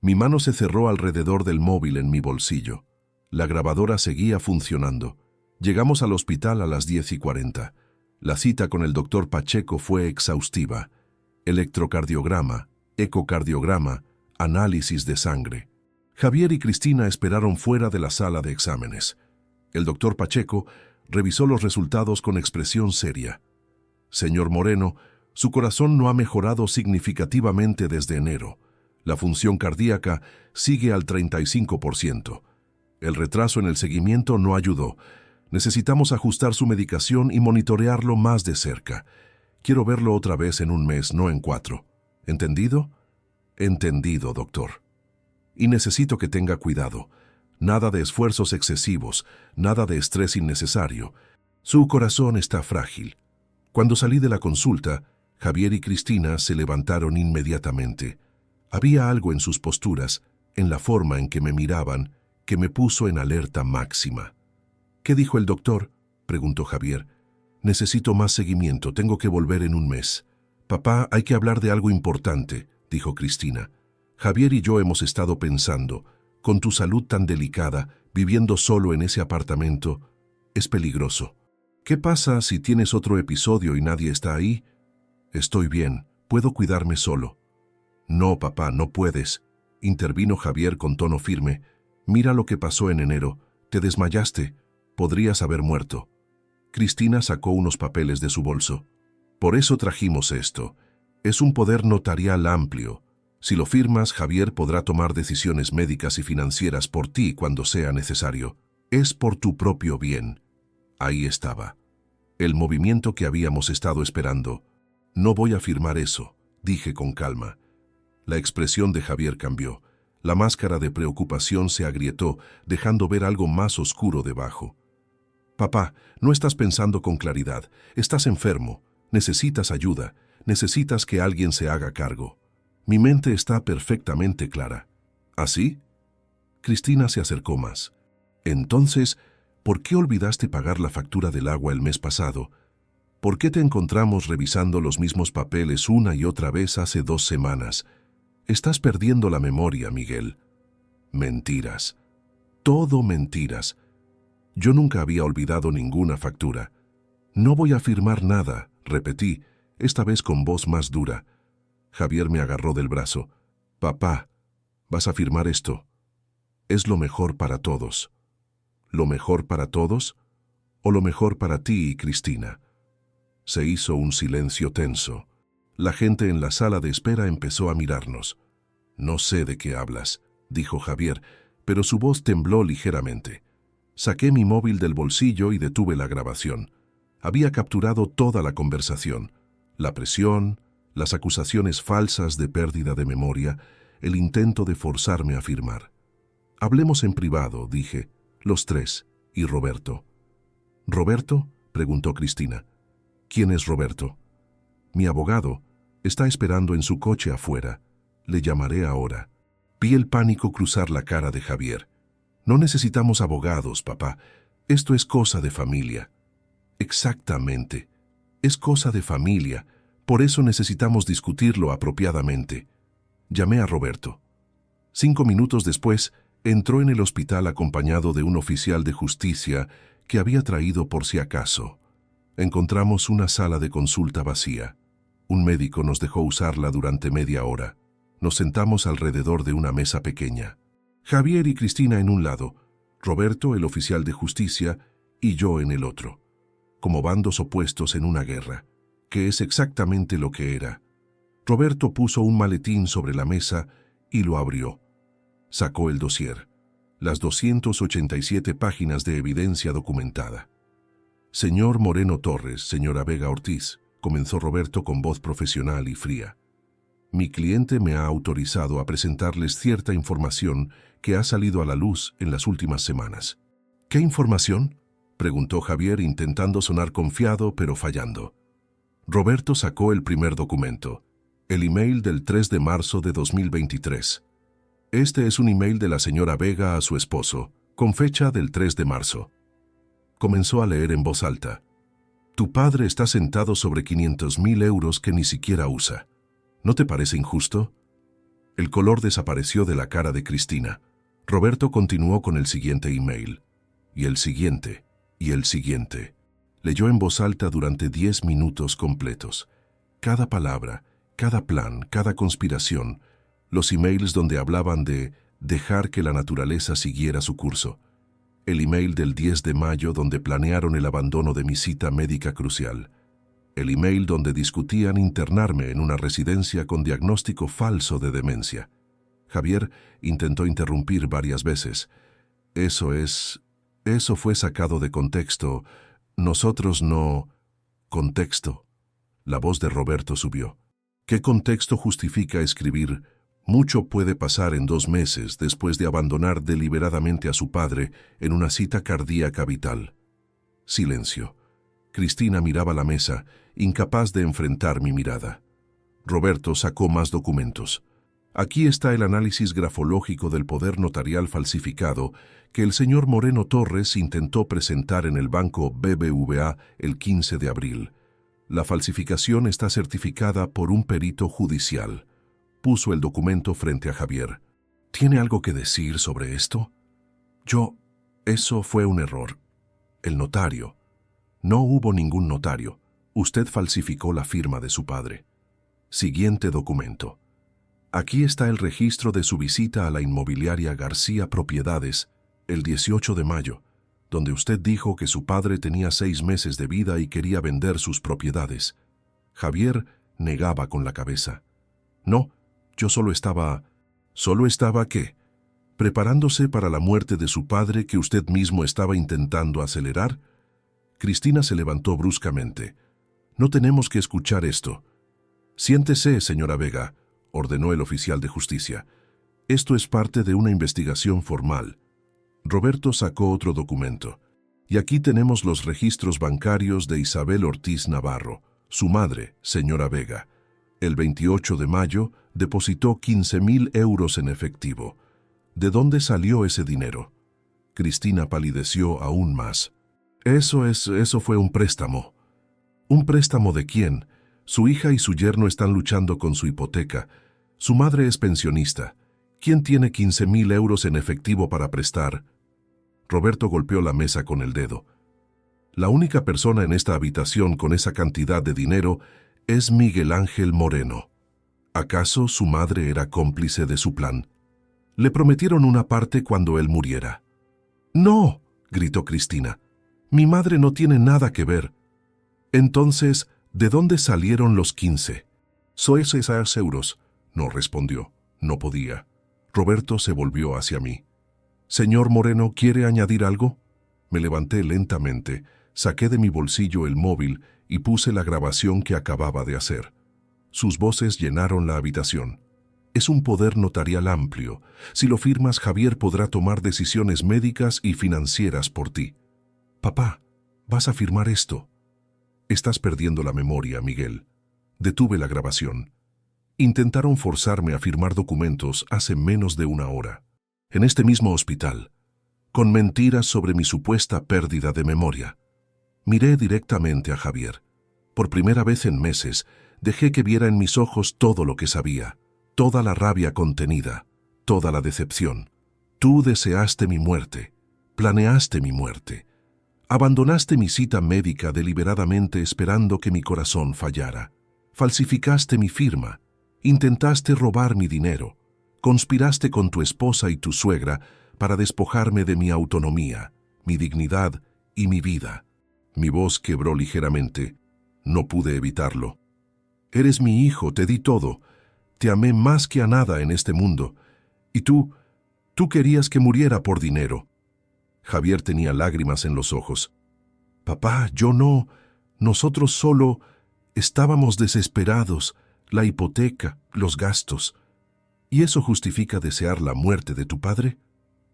Mi mano se cerró alrededor del móvil en mi bolsillo. La grabadora seguía funcionando. Llegamos al hospital a las 10:40. La cita con el doctor Pacheco fue exhaustiva. Electrocardiograma, ecocardiograma, análisis de sangre. Javier y Cristina esperaron fuera de la sala de exámenes. El doctor Pacheco revisó los resultados con expresión seria. «Señor Moreno, su corazón no ha mejorado significativamente desde enero. La función cardíaca sigue al 35%. El retraso en el seguimiento no ayudó. Necesitamos ajustar su medicación y monitorearlo más de cerca. Quiero verlo otra vez en un mes, no en 4. ¿Entendido?» «Entendido, doctor. Y necesito que tenga cuidado. Nada de esfuerzos excesivos, nada de estrés innecesario. Su corazón está frágil». Cuando salí de la consulta, Javier y Cristina se levantaron inmediatamente. Había algo en sus posturas, en la forma en que me miraban, que me puso en alerta máxima. «¿Qué dijo el doctor?», preguntó Javier. «Necesito más seguimiento, tengo que volver en un mes». «Papá, hay que hablar de algo importante», dijo Cristina. «Javier y yo hemos estado pensando, con tu salud tan delicada, viviendo solo en ese apartamento, es peligroso. ¿Qué pasa si tienes otro episodio y nadie está ahí?» «Estoy bien, puedo cuidarme solo». «No, papá, no puedes», intervino Javier con tono firme. «Mira lo que pasó en enero. Te desmayaste. Podrías haber muerto». Cristina sacó unos papeles de su bolso. «Por eso trajimos esto. Es un poder notarial amplio. Si lo firmas, Javier podrá tomar decisiones médicas y financieras por ti cuando sea necesario. Es por tu propio bien». Ahí estaba. El movimiento que habíamos estado esperando. «No voy a firmar eso», dije con calma. La expresión de Javier cambió. La máscara de preocupación se agrietó, dejando ver algo más oscuro debajo. «Papá, no estás pensando con claridad. Estás enfermo. Necesitas ayuda. Necesitas que alguien se haga cargo». «Mi mente está perfectamente clara». ¿Así? Cristina se acercó más. «Entonces, ¿por qué olvidaste pagar la factura del agua el mes pasado? ¿Por qué te encontramos revisando los mismos papeles una y otra vez hace 2 semanas? Estás perdiendo la memoria, Miguel». Mentiras. Todo mentiras. Yo nunca había olvidado ninguna factura. «No voy a firmar nada», repetí, esta vez con voz más dura. Javier me agarró del brazo. «Papá, ¿vas a firmar esto? Es lo mejor para todos». ¿Lo mejor para todos? ¿O lo mejor para ti y Cristina? Se hizo un silencio tenso. La gente en la sala de espera empezó a mirarnos. «No sé de qué hablas», dijo Javier, pero su voz tembló ligeramente. Saqué mi móvil del bolsillo y detuve la grabación. Había capturado toda la conversación. La presión, las acusaciones falsas de pérdida de memoria, el intento de forzarme a firmar. «Hablemos en privado», dije, «los tres, y Roberto». «¿Roberto?», preguntó Cristina. «¿Quién es Roberto?» «Mi abogado. Está esperando en su coche afuera. Le llamaré ahora». Vi el pánico cruzar la cara de Javier. «No necesitamos abogados, papá. Esto es cosa de familia». «Exactamente. Es cosa de familia. Por eso necesitamos discutirlo apropiadamente». Llamé a Roberto. 5 minutos después, entró en el hospital acompañado de un oficial de justicia que había traído por si acaso. Encontramos una sala de consulta vacía. Un médico nos dejó usarla durante media hora. Nos sentamos alrededor de una mesa pequeña. Javier y Cristina en un lado, Roberto, el oficial de justicia, y yo en el otro, como bandos opuestos en una guerra, que es exactamente lo que era. Roberto puso un maletín sobre la mesa y lo abrió. Sacó el dossier, las 287 páginas de evidencia documentada. Señor Moreno Torres, señora Vega Ortiz, comenzó Roberto con voz profesional y fría. Mi cliente me ha autorizado a presentarles cierta información que ha salido a la luz en las últimas semanas. ¿Qué información?, preguntó Javier intentando sonar confiado pero fallando. Roberto sacó el primer documento, el email del 3 de marzo de 2023. Este es un email de la señora Vega a su esposo, con fecha del 3 de marzo. Comenzó a leer en voz alta. Tu padre está sentado sobre 500.000 euros que ni siquiera usa. ¿No te parece injusto? El color desapareció de la cara de Cristina. Roberto continuó con el siguiente email. Y el siguiente, y el siguiente. Leyó en voz alta durante 10 minutos completos. Cada palabra, cada plan, cada conspiración. Los emails donde hablaban de dejar que la naturaleza siguiera su curso. El email del 10 de mayo donde planearon el abandono de mi cita médica crucial. El email donde discutían internarme en una residencia con diagnóstico falso de demencia. Javier intentó interrumpir varias veces. Eso fue sacado de contexto. Nosotros no... Contexto. La voz de Roberto subió. ¿Qué contexto justifica escribir: mucho puede pasar en 2 meses después de abandonar deliberadamente a su padre en una cita cardíaca vital? Silencio. Cristina miraba la mesa, incapaz de enfrentar mi mirada. Roberto sacó más documentos. Aquí está el análisis grafológico del poder notarial falsificado que el señor Moreno Torres intentó presentar en el banco BBVA el 15 de abril. La falsificación está certificada por un perito judicial. Puso el documento frente a Javier. ¿Tiene algo que decir sobre esto? Eso fue un error. El notario. No hubo ningún notario. Usted falsificó la firma de su padre. Siguiente documento. Aquí está el registro de su visita a la inmobiliaria García Propiedades, el 18 de mayo, donde usted dijo que su padre tenía 6 meses de vida y quería vender sus propiedades. Javier negaba con la cabeza. No, yo solo estaba... ¿Solo estaba qué? ¿Preparándose para la muerte de su padre que usted mismo estaba intentando acelerar? Cristina se levantó bruscamente. No tenemos que escuchar esto. Siéntese, señora Vega, ordenó el oficial de justicia. Esto es parte de una investigación formal. Roberto sacó otro documento. Y aquí tenemos los registros bancarios de Isabel Ortiz Navarro, su madre, señora Vega. El 28 de mayo depositó 15.000 euros en efectivo. ¿De dónde salió ese dinero? Cristina palideció aún más. Eso fue un préstamo. ¿Un préstamo de quién? Su hija y su yerno están luchando con su hipoteca. Su madre es pensionista. ¿Quién tiene 15.000 euros en efectivo para prestar? Roberto golpeó la mesa con el dedo. La única persona en esta habitación con esa cantidad de dinero es Miguel Ángel Moreno. ¿Acaso su madre era cómplice de su plan? Le prometieron una parte cuando él muriera. ¡No!, gritó Cristina. Mi madre no tiene nada que ver. Entonces, ¿de dónde salieron los 15? Soy 6 euros. No respondió. No podía. Roberto se volvió hacia mí. Señor Moreno, ¿quiere añadir algo? Me levanté lentamente, saqué de mi bolsillo el móvil y puse la grabación que acababa de hacer. Sus voces llenaron la habitación. Es un poder notarial amplio. Si lo firmas, Javier podrá tomar decisiones médicas y financieras por ti. Papá, ¿vas a firmar esto? Estás perdiendo la memoria, Miguel. Detuve la grabación. Intentaron forzarme a firmar documentos hace menos de 1 hora. En este mismo hospital. Con mentiras sobre mi supuesta pérdida de memoria. Miré directamente a Javier. Por primera vez en meses, dejé que viera en mis ojos todo lo que sabía. Toda la rabia contenida. Toda la decepción. Tú deseaste mi muerte. Planeaste mi muerte. Abandonaste mi cita médica deliberadamente esperando que mi corazón fallara. Falsificaste mi firma. Intentaste robar mi dinero. Conspiraste con tu esposa y tu suegra para despojarme de mi autonomía, mi dignidad y mi vida. Mi voz quebró ligeramente. No pude evitarlo. Eres mi hijo, te di todo. Te amé más que a nada en este mundo. Y tú querías que muriera por dinero. Javier tenía lágrimas en los ojos. Papá, yo no. Nosotros solo estábamos desesperados. La hipoteca, los gastos. ¿Y eso justifica desear la muerte de tu padre?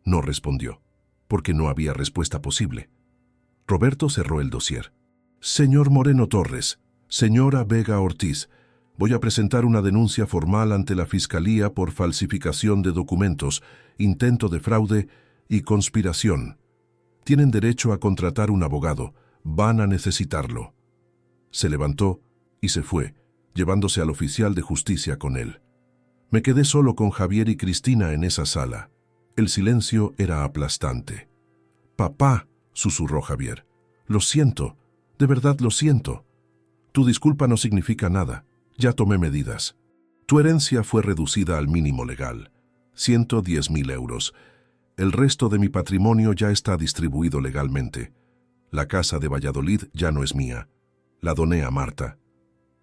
No respondió, porque no había respuesta posible. Roberto cerró el dossier. Señor Moreno Torres, señora Vega Ortiz, voy a presentar una denuncia formal ante la Fiscalía por falsificación de documentos, intento de fraude y conspiración. Tienen derecho a contratar un abogado. Van a necesitarlo. Se levantó y se fue, llevándose al oficial de justicia con él. Me quedé solo con Javier y Cristina en esa sala. El silencio era aplastante. «Papá», susurró Javier, «lo siento, de verdad lo siento. Tu disculpa no significa nada. Ya tomé medidas. Tu herencia fue reducida al mínimo legal, 110.000 euros. El resto de mi patrimonio ya está distribuido legalmente. La casa de Valladolid ya no es mía. La doné a Marta.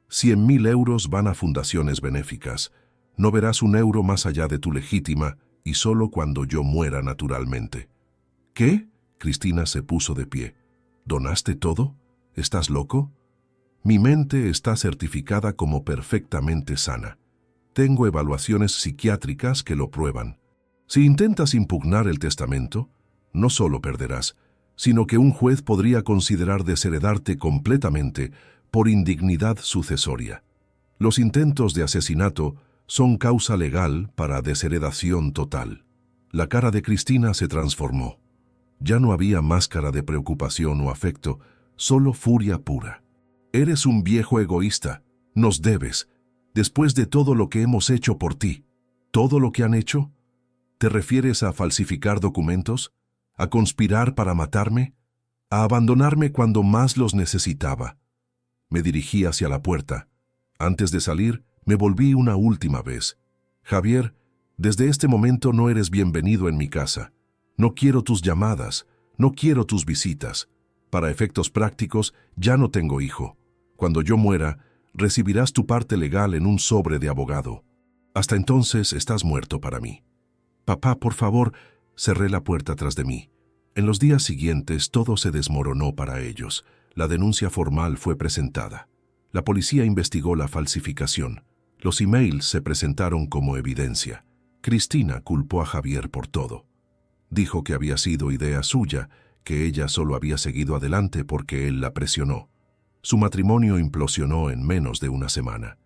100.000 euros van a fundaciones benéficas. No verás un euro más allá de tu legítima y solo cuando yo muera naturalmente». «¿Qué?». Cristina se puso de pie. «¿Donaste todo? ¿Estás loco?». «Mi mente está certificada como perfectamente sana. Tengo evaluaciones psiquiátricas que lo prueban. Si intentas impugnar el testamento, no solo perderás, sino que un juez podría considerar desheredarte completamente por indignidad sucesoria. Los intentos de asesinato son causa legal para desheredación total». La cara de Cristina se transformó. Ya no había máscara de preocupación o afecto, solo furia pura. «Eres un viejo egoísta. Nos debes. Después de todo lo que hemos hecho por ti». «¿Todo lo que han hecho? ¿Te refieres a falsificar documentos? ¿A conspirar para matarme? ¿A abandonarme cuando más los necesitaba?». Me dirigí hacia la puerta. Antes de salir, me volví una última vez. «Javier, desde este momento no eres bienvenido en mi casa. No quiero tus llamadas, no quiero tus visitas. Para efectos prácticos, ya no tengo hijo. Cuando yo muera, recibirás tu parte legal en un sobre de abogado. Hasta entonces estás muerto para mí». «Papá, por favor», cerré la puerta tras de mí. En los días siguientes todo se desmoronó para ellos. La denuncia formal fue presentada. La policía investigó la falsificación. Los emails se presentaron como evidencia. Cristina culpó a Javier por todo. Dijo que había sido idea suya, que ella solo había seguido adelante porque él la presionó. Su matrimonio implosionó en menos de una semana.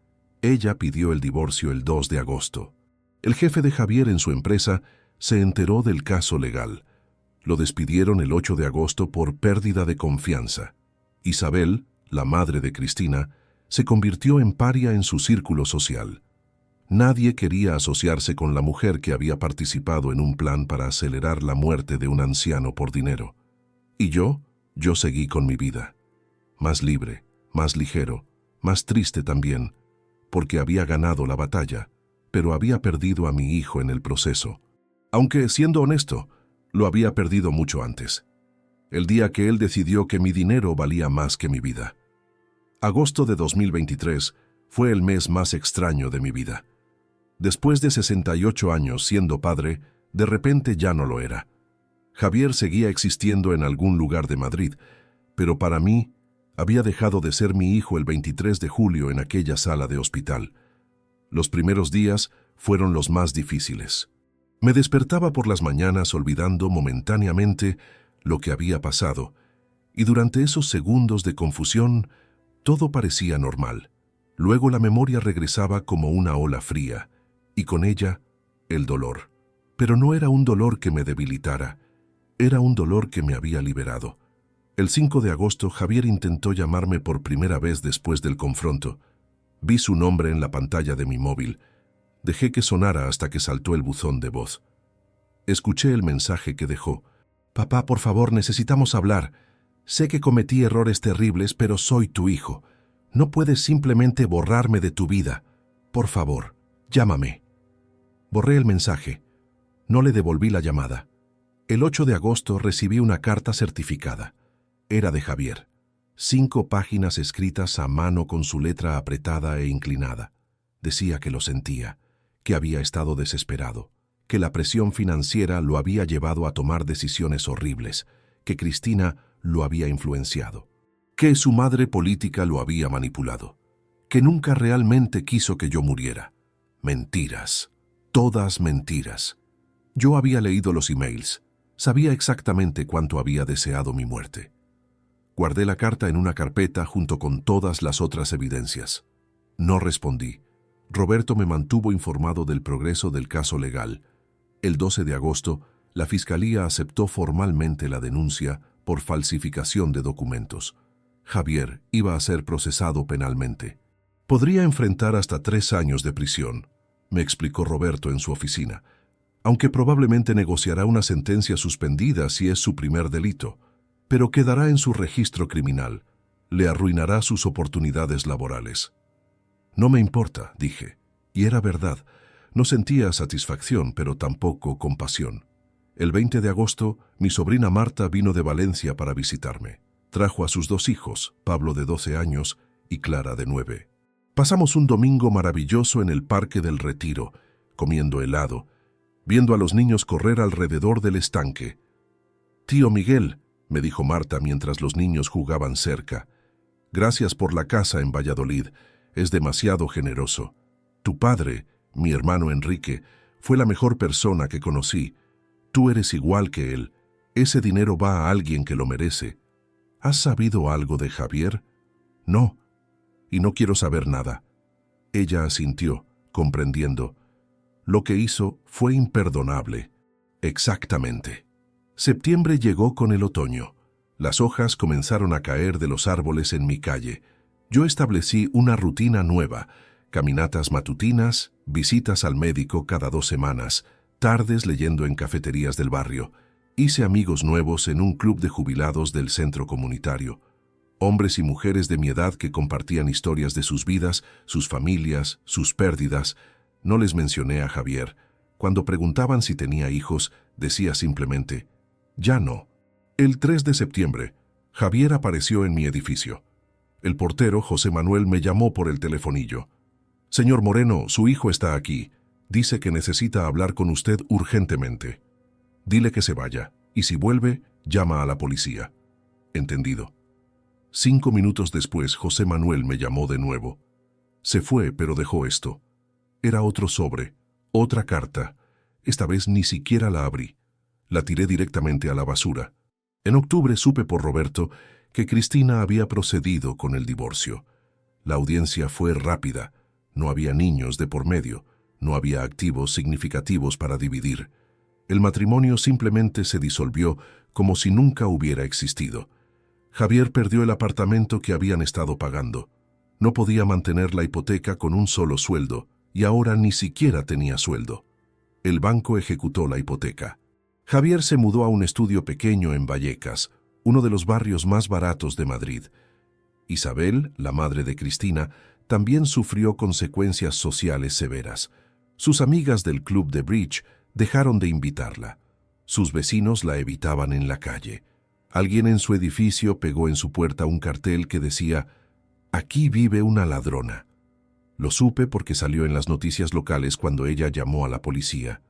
Ella pidió el divorcio el 2 de agosto. El jefe de Javier en su empresa se enteró del caso legal. Lo despidieron el 8 de agosto por pérdida de confianza. Isabel, la madre de Cristina, se convirtió en paria en su círculo social. Nadie quería asociarse con la mujer que había participado en un plan para acelerar la muerte de un anciano por dinero. Y yo seguí con mi vida. Más libre, más ligero, más triste también, porque había ganado la batalla, pero había perdido a mi hijo en el proceso. Aunque, siendo honesto, lo había perdido mucho antes. El día que él decidió que mi dinero valía más que mi vida. Agosto de 2023 fue el mes más extraño de mi vida. Después de 68 años siendo padre, de repente ya no lo era. Javier seguía existiendo en algún lugar de Madrid, pero para mí había dejado de ser mi hijo el 23 de julio en aquella sala de hospital. Los primeros días fueron los más difíciles. Me despertaba por las mañanas olvidando momentáneamente lo que había pasado, y durante esos segundos de confusión todo parecía normal. Luego la memoria regresaba como una ola fría, y con ella el dolor. Pero no era un dolor que me debilitara, era un dolor que me había liberado. El 5 de agosto Javier intentó llamarme por primera vez después del confronto. Vi su nombre en la pantalla de mi móvil. Dejé que sonara hasta que saltó el buzón de voz. Escuché el mensaje que dejó. «Papá, por favor, necesitamos hablar. Sé que cometí errores terribles, pero soy tu hijo. No puedes simplemente borrarme de tu vida. Por favor, llámame». Borré el mensaje. No le devolví la llamada. El 8 de agosto recibí una carta certificada. Era de Javier. 5 páginas escritas a mano con su letra apretada e inclinada. Decía que lo sentía, que había estado desesperado, que la presión financiera lo había llevado a tomar decisiones horribles, que Cristina lo había influenciado, que su madre política lo había manipulado, que nunca realmente quiso que yo muriera. Mentiras, todas mentiras. Yo había leído los emails, sabía exactamente cuánto había deseado mi muerte. Guardé la carta en una carpeta junto con todas las otras evidencias. No respondí. Roberto me mantuvo informado del progreso del caso legal. El 12 de agosto, la Fiscalía aceptó formalmente la denuncia por falsificación de documentos. Javier iba a ser procesado penalmente. Podría enfrentar hasta 3 años de prisión, me explicó Roberto en su oficina, aunque probablemente negociará una sentencia suspendida si es su primer delito, pero quedará en su registro criminal. Le arruinará sus oportunidades laborales. No me importa, dije, y era verdad. No sentía satisfacción, pero tampoco compasión. El 20 de agosto, mi sobrina Marta vino de Valencia para visitarme. Trajo a sus 2 hijos, Pablo de 12 años y Clara de 9. Pasamos un domingo maravilloso en el Parque del Retiro, comiendo helado, viendo a los niños correr alrededor del estanque. «Tío Miguel», me dijo Marta mientras los niños jugaban cerca, «gracias por la casa en Valladolid, es demasiado generoso. Tu padre, mi hermano Enrique, fue la mejor persona que conocí. Tú eres igual que él. Ese dinero va a alguien que lo merece. ¿Has sabido algo de Javier?» «No, y no quiero saber nada». Ella asintió, comprendiendo. Lo que hizo fue imperdonable. Exactamente. Septiembre llegó con el otoño. Las hojas comenzaron a caer de los árboles en mi calle. Yo establecí una rutina nueva: caminatas matutinas, visitas al médico cada 2 semanas, tardes leyendo en cafeterías del barrio. Hice amigos nuevos en un club de jubilados del centro comunitario. Hombres y mujeres de mi edad que compartían historias de sus vidas, sus familias, sus pérdidas. No les mencioné a Javier. Cuando preguntaban si tenía hijos, decía simplemente, «Ya no». El 3 de septiembre, Javier apareció en mi edificio. El portero, José Manuel, me llamó por el telefonillo. «Señor Moreno, su hijo está aquí. Dice que necesita hablar con usted urgentemente. Dile que se vaya, y si vuelve, llama a la policía». Entendido. 5 minutos después, José Manuel me llamó de nuevo. Se fue, pero dejó esto. Era otro sobre, otra carta. Esta vez ni siquiera la abrí. La tiré directamente a la basura. En octubre supe por Roberto que Cristina había procedido con el divorcio. La audiencia fue rápida. No había niños de por medio. No había activos significativos para dividir. El matrimonio simplemente se disolvió como si nunca hubiera existido. Javier perdió el apartamento que habían estado pagando. No podía mantener la hipoteca con un solo sueldo, y ahora ni siquiera tenía sueldo. El banco ejecutó la hipoteca. Javier se mudó a un estudio pequeño en Vallecas, uno de los barrios más baratos de Madrid. Isabel, la madre de Cristina, también sufrió consecuencias sociales severas. Sus amigas del club de bridge dejaron de invitarla. Sus vecinos la evitaban en la calle. Alguien en su edificio pegó en su puerta un cartel que decía, «Aquí vive una ladrona». Lo supe porque salió en las noticias locales cuando ella llamó a la policía.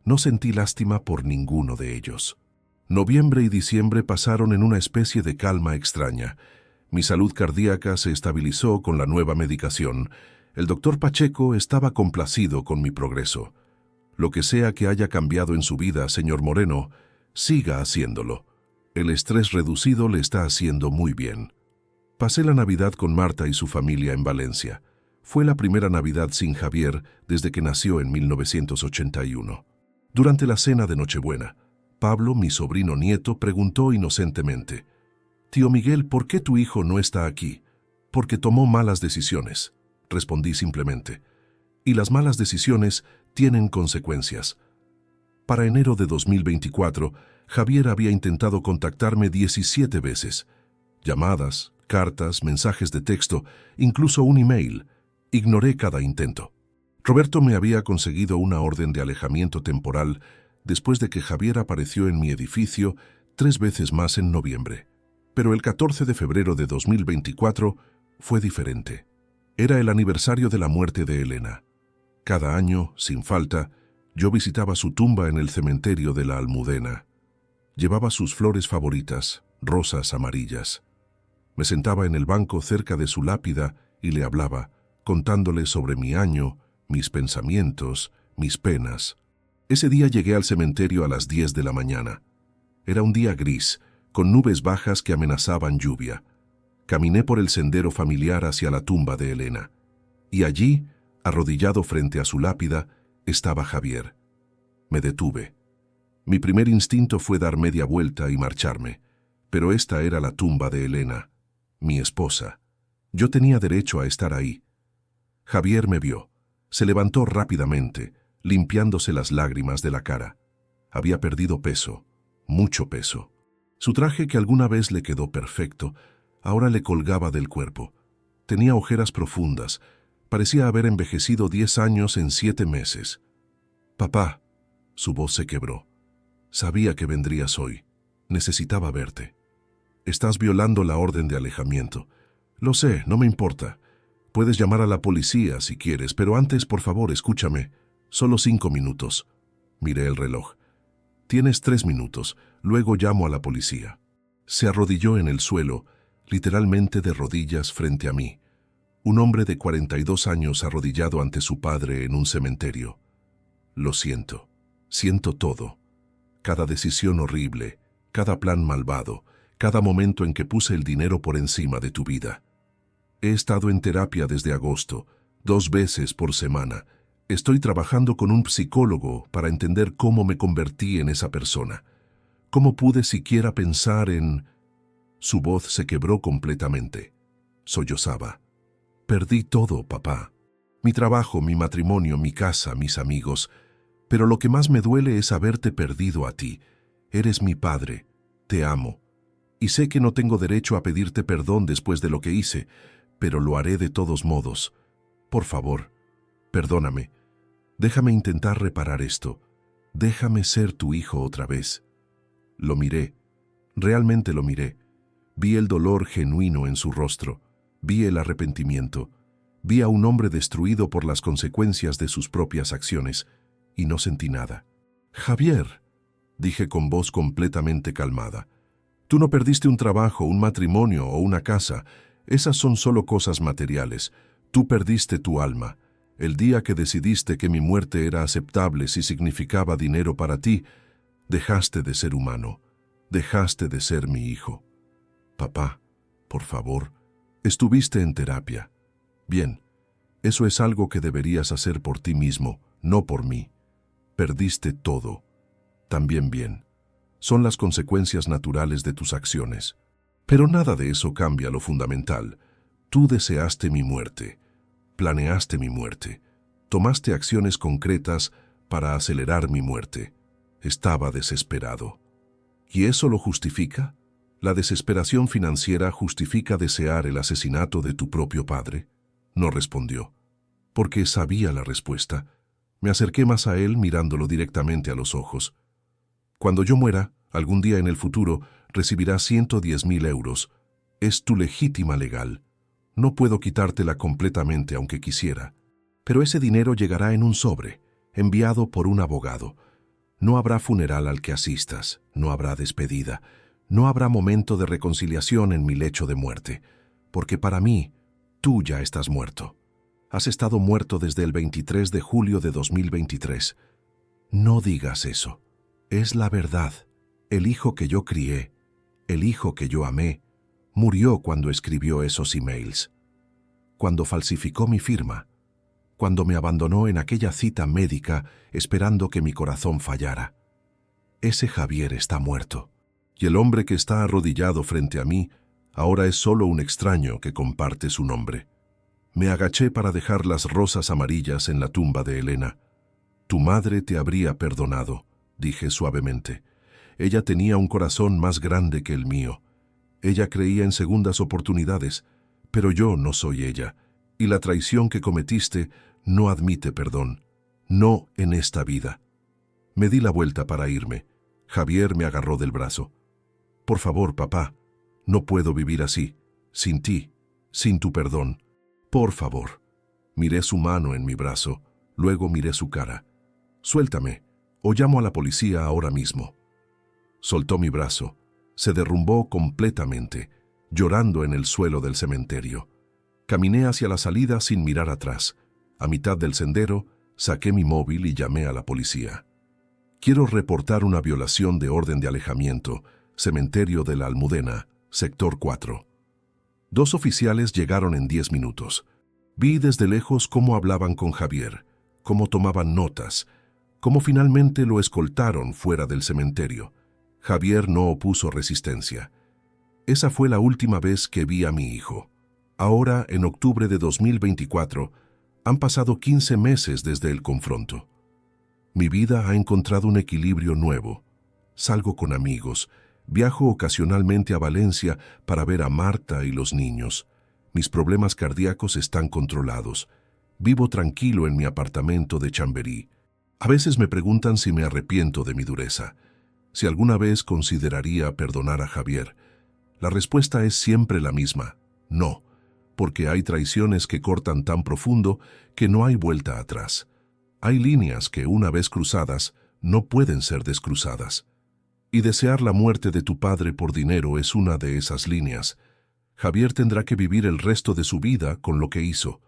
No sentí lástima por ninguno de ellos. Noviembre y diciembre pasaron en una especie de calma extraña. Mi salud cardíaca se estabilizó con la nueva medicación. El doctor Pacheco estaba complacido con mi progreso. Lo que sea que haya cambiado en su vida, señor Moreno, siga haciéndolo. El estrés reducido le está haciendo muy bien. Pasé la Navidad con Marta y su familia en Valencia. Fue la primera Navidad sin Javier desde que nació en 1981. Durante la cena de Nochebuena, Pablo, mi sobrino nieto, preguntó inocentemente, «Tío Miguel, ¿por qué tu hijo no está aquí?» «Porque tomó malas decisiones», respondí simplemente. «Y las malas decisiones tienen consecuencias». Para enero de 2024, Javier había intentado contactarme 17 veces. Llamadas, cartas, mensajes de texto, incluso un email. Ignoré cada intento. Roberto me había conseguido una orden de alejamiento temporal después de que Javier apareció en mi edificio 3 veces más en noviembre. Pero el 14 de febrero de 2024 fue diferente. Era el aniversario de la muerte de Elena. Cada año, sin falta, yo visitaba su tumba en el cementerio de la Almudena. Llevaba sus flores favoritas, rosas amarillas. Me sentaba en el banco cerca de su lápida y le hablaba, contándole sobre mi año, mis pensamientos, mis penas. Ese día llegué al cementerio a las 10 de la mañana. Era un día gris, con nubes bajas que amenazaban lluvia. Caminé por el sendero familiar hacia la tumba de Elena. Y allí, arrodillado frente a su lápida, estaba Javier. Me detuve. Mi primer instinto fue dar media vuelta y marcharme, pero esta era la tumba de Elena, mi esposa. Yo tenía derecho a estar ahí. Javier me vio. Se levantó rápidamente, limpiándose las lágrimas de la cara. Había perdido peso, mucho peso. Su traje, que alguna vez le quedó perfecto, ahora le colgaba del cuerpo. Tenía ojeras profundas. Parecía haber envejecido 10 años en 7 meses. «Papá», su voz se quebró. «Sabía que vendrías hoy. Necesitaba verte. Estás violando la orden de alejamiento. Lo sé, no me importa. Puedes llamar a la policía si quieres, pero antes, por favor, escúchame. Solo 5 minutos». Miré el reloj. «Tienes 3 minutos. Luego llamo a la policía». Se arrodilló en el suelo, literalmente de rodillas frente a mí. Un hombre de 42 años arrodillado ante su padre en un cementerio. «Lo siento. Siento todo. Cada decisión horrible, cada plan malvado, cada momento en que puse el dinero por encima de tu vida. He estado en terapia desde agosto, 2 veces por semana. Estoy trabajando con un psicólogo para entender cómo me convertí en esa persona. ¿Cómo pude siquiera pensar en...?» Su voz se quebró completamente. Sollozaba. «Perdí todo, papá. Mi trabajo, mi matrimonio, mi casa, mis amigos. Pero lo que más me duele es haberte perdido a ti. Eres mi padre. Te amo. Y sé que no tengo derecho a pedirte perdón después de lo que hice, pero lo haré de todos modos. Por favor, perdóname. Déjame intentar reparar esto. Déjame ser tu hijo otra vez». Lo miré. Realmente lo miré. Vi el dolor genuino en su rostro. Vi el arrepentimiento. Vi a un hombre destruido por las consecuencias de sus propias acciones, y no sentí nada. «Javier», dije con voz completamente calmada, «tú no perdiste un trabajo, un matrimonio o una casa. Esas son solo cosas materiales. Tú perdiste tu alma. El día que decidiste que mi muerte era aceptable si significaba dinero para ti, dejaste de ser humano. Dejaste de ser mi hijo. Papá, por favor, estuviste en terapia. Bien, eso es algo que deberías hacer por ti mismo, no por mí. Perdiste todo. También bien. Son las consecuencias naturales de tus acciones. Pero nada de eso cambia lo fundamental. Tú deseaste mi muerte. Planeaste mi muerte. Tomaste acciones concretas para acelerar mi muerte. Estaba desesperado. ¿Y eso lo justifica? ¿La desesperación financiera justifica desear el asesinato de tu propio padre? No respondió, porque sabía la respuesta. Me acerqué más a él mirándolo directamente a los ojos. «Cuando yo muera, algún día en el futuro, recibirás 110.000 euros. Es tu legítima legal. No puedo quitártela completamente aunque quisiera. Pero ese dinero llegará en un sobre, enviado por un abogado. No habrá funeral al que asistas, no habrá despedida, no habrá momento de reconciliación en mi lecho de muerte, porque para mí, tú ya estás muerto. Has estado muerto desde el 23 de julio de 2023. No digas eso. Es la verdad. El hijo que yo crié, el hijo que yo amé, murió cuando escribió esos emails. Cuando falsificó mi firma. Cuando me abandonó en aquella cita médica esperando que mi corazón fallara. Ese Javier está muerto. Y el hombre que está arrodillado frente a mí ahora es solo un extraño que comparte su nombre. Me agaché para dejar las rosas amarillas en la tumba de Elena. Tu madre te habría perdonado, dije suavemente. Ella tenía un corazón más grande que el mío. Ella creía en segundas oportunidades, pero yo no soy ella, y la traición que cometiste no admite perdón. No en esta vida. Me di la vuelta para irme. Javier me agarró del brazo. Por favor, papá, No puedo vivir así, sin ti, sin tu perdón. Por favor. Miré su mano en mi brazo, luego miré su cara. Suéltame, o llamo a la policía ahora mismo. Soltó mi brazo, se derrumbó completamente, llorando en el suelo del cementerio. Caminé hacia la salida sin mirar atrás. A mitad del sendero, saqué mi móvil y llamé a la policía. Quiero reportar una violación de orden de alejamiento, cementerio de la Almudena, sector 4. 2 oficiales llegaron en 10 minutos. Vi desde lejos cómo hablaban con Javier, cómo tomaban notas, cómo finalmente lo escoltaron fuera del cementerio. Javier no opuso resistencia. Esa fue la última vez que vi a mi hijo. Ahora, en octubre de 2024, han pasado 15 meses desde el confronto. Mi vida ha encontrado un equilibrio nuevo. Salgo con amigos, viajo ocasionalmente a Valencia para ver a Marta y los niños. Mis problemas cardíacos están controlados. Vivo tranquilo en mi apartamento de Chamberí. A veces me preguntan si me arrepiento de mi dureza, si alguna vez consideraría perdonar a Javier. La respuesta es siempre la misma: no, porque hay traiciones que cortan tan profundo que no hay vuelta atrás. Hay líneas que, una vez cruzadas, no pueden ser descruzadas. Y desear la muerte de tu padre por dinero es una de esas líneas. Javier tendrá que vivir el resto de su vida con lo que hizo,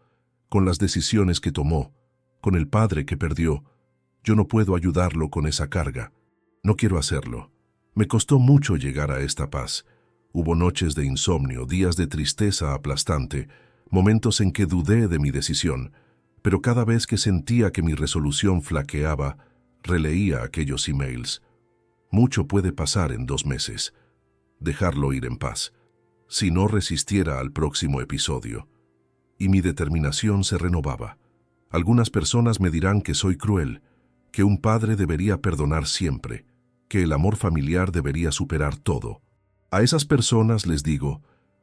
con las decisiones que tomó, con el padre que perdió. Yo no puedo ayudarlo con esa carga. No quiero hacerlo. Me costó mucho llegar a esta paz. Hubo noches de insomnio, días de tristeza aplastante, momentos en que dudé de mi decisión, pero cada vez que sentía que mi resolución flaqueaba, releía aquellos emails. Mucho puede pasar en 2 meses. Dejarlo ir en paz, si no resistiera al próximo episodio. Y mi determinación se renovaba. Algunas personas me dirán que soy cruel, que un padre debería perdonar siempre, que el amor familiar debería superar todo. A esas personas les digo: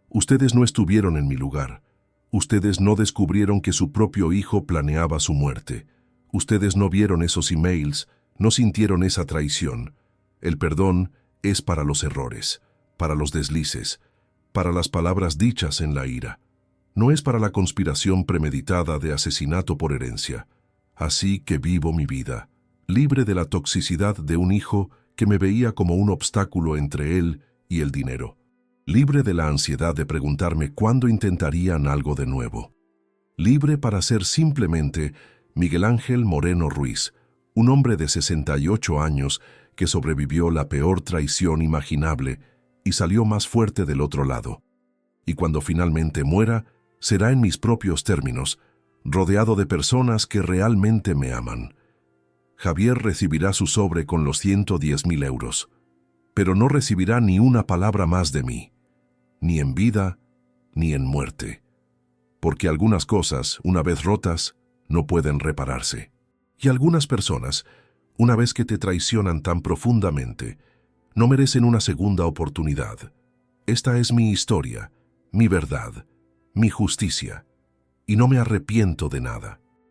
ustedes no estuvieron en mi lugar. Ustedes no descubrieron que su propio hijo planeaba su muerte. Ustedes no vieron esos emails, no sintieron esa traición. El perdón es para los errores, para los deslices, para las palabras dichas en la ira. No es para la conspiración premeditada de asesinato por herencia. Así que vivo mi vida, libre de la toxicidad de un hijo que me veía como un obstáculo entre él y el dinero. Libre de la ansiedad de preguntarme cuándo intentarían algo de nuevo. Libre para ser simplemente Miguel Ángel Moreno Ruiz, un hombre de 68 años que sobrevivió la peor traición imaginable y salió más fuerte del otro lado. Y cuando finalmente muera, será en mis propios términos, rodeado de personas que realmente me aman. Javier recibirá su sobre con los 110.000 euros, pero no recibirá ni una palabra más de mí, ni en vida, ni en muerte. Porque algunas cosas, una vez rotas, no pueden repararse. Y algunas personas, una vez que te traicionan tan profundamente, no merecen una segunda oportunidad. Esta es mi historia, mi verdad, mi justicia, y no me arrepiento de nada.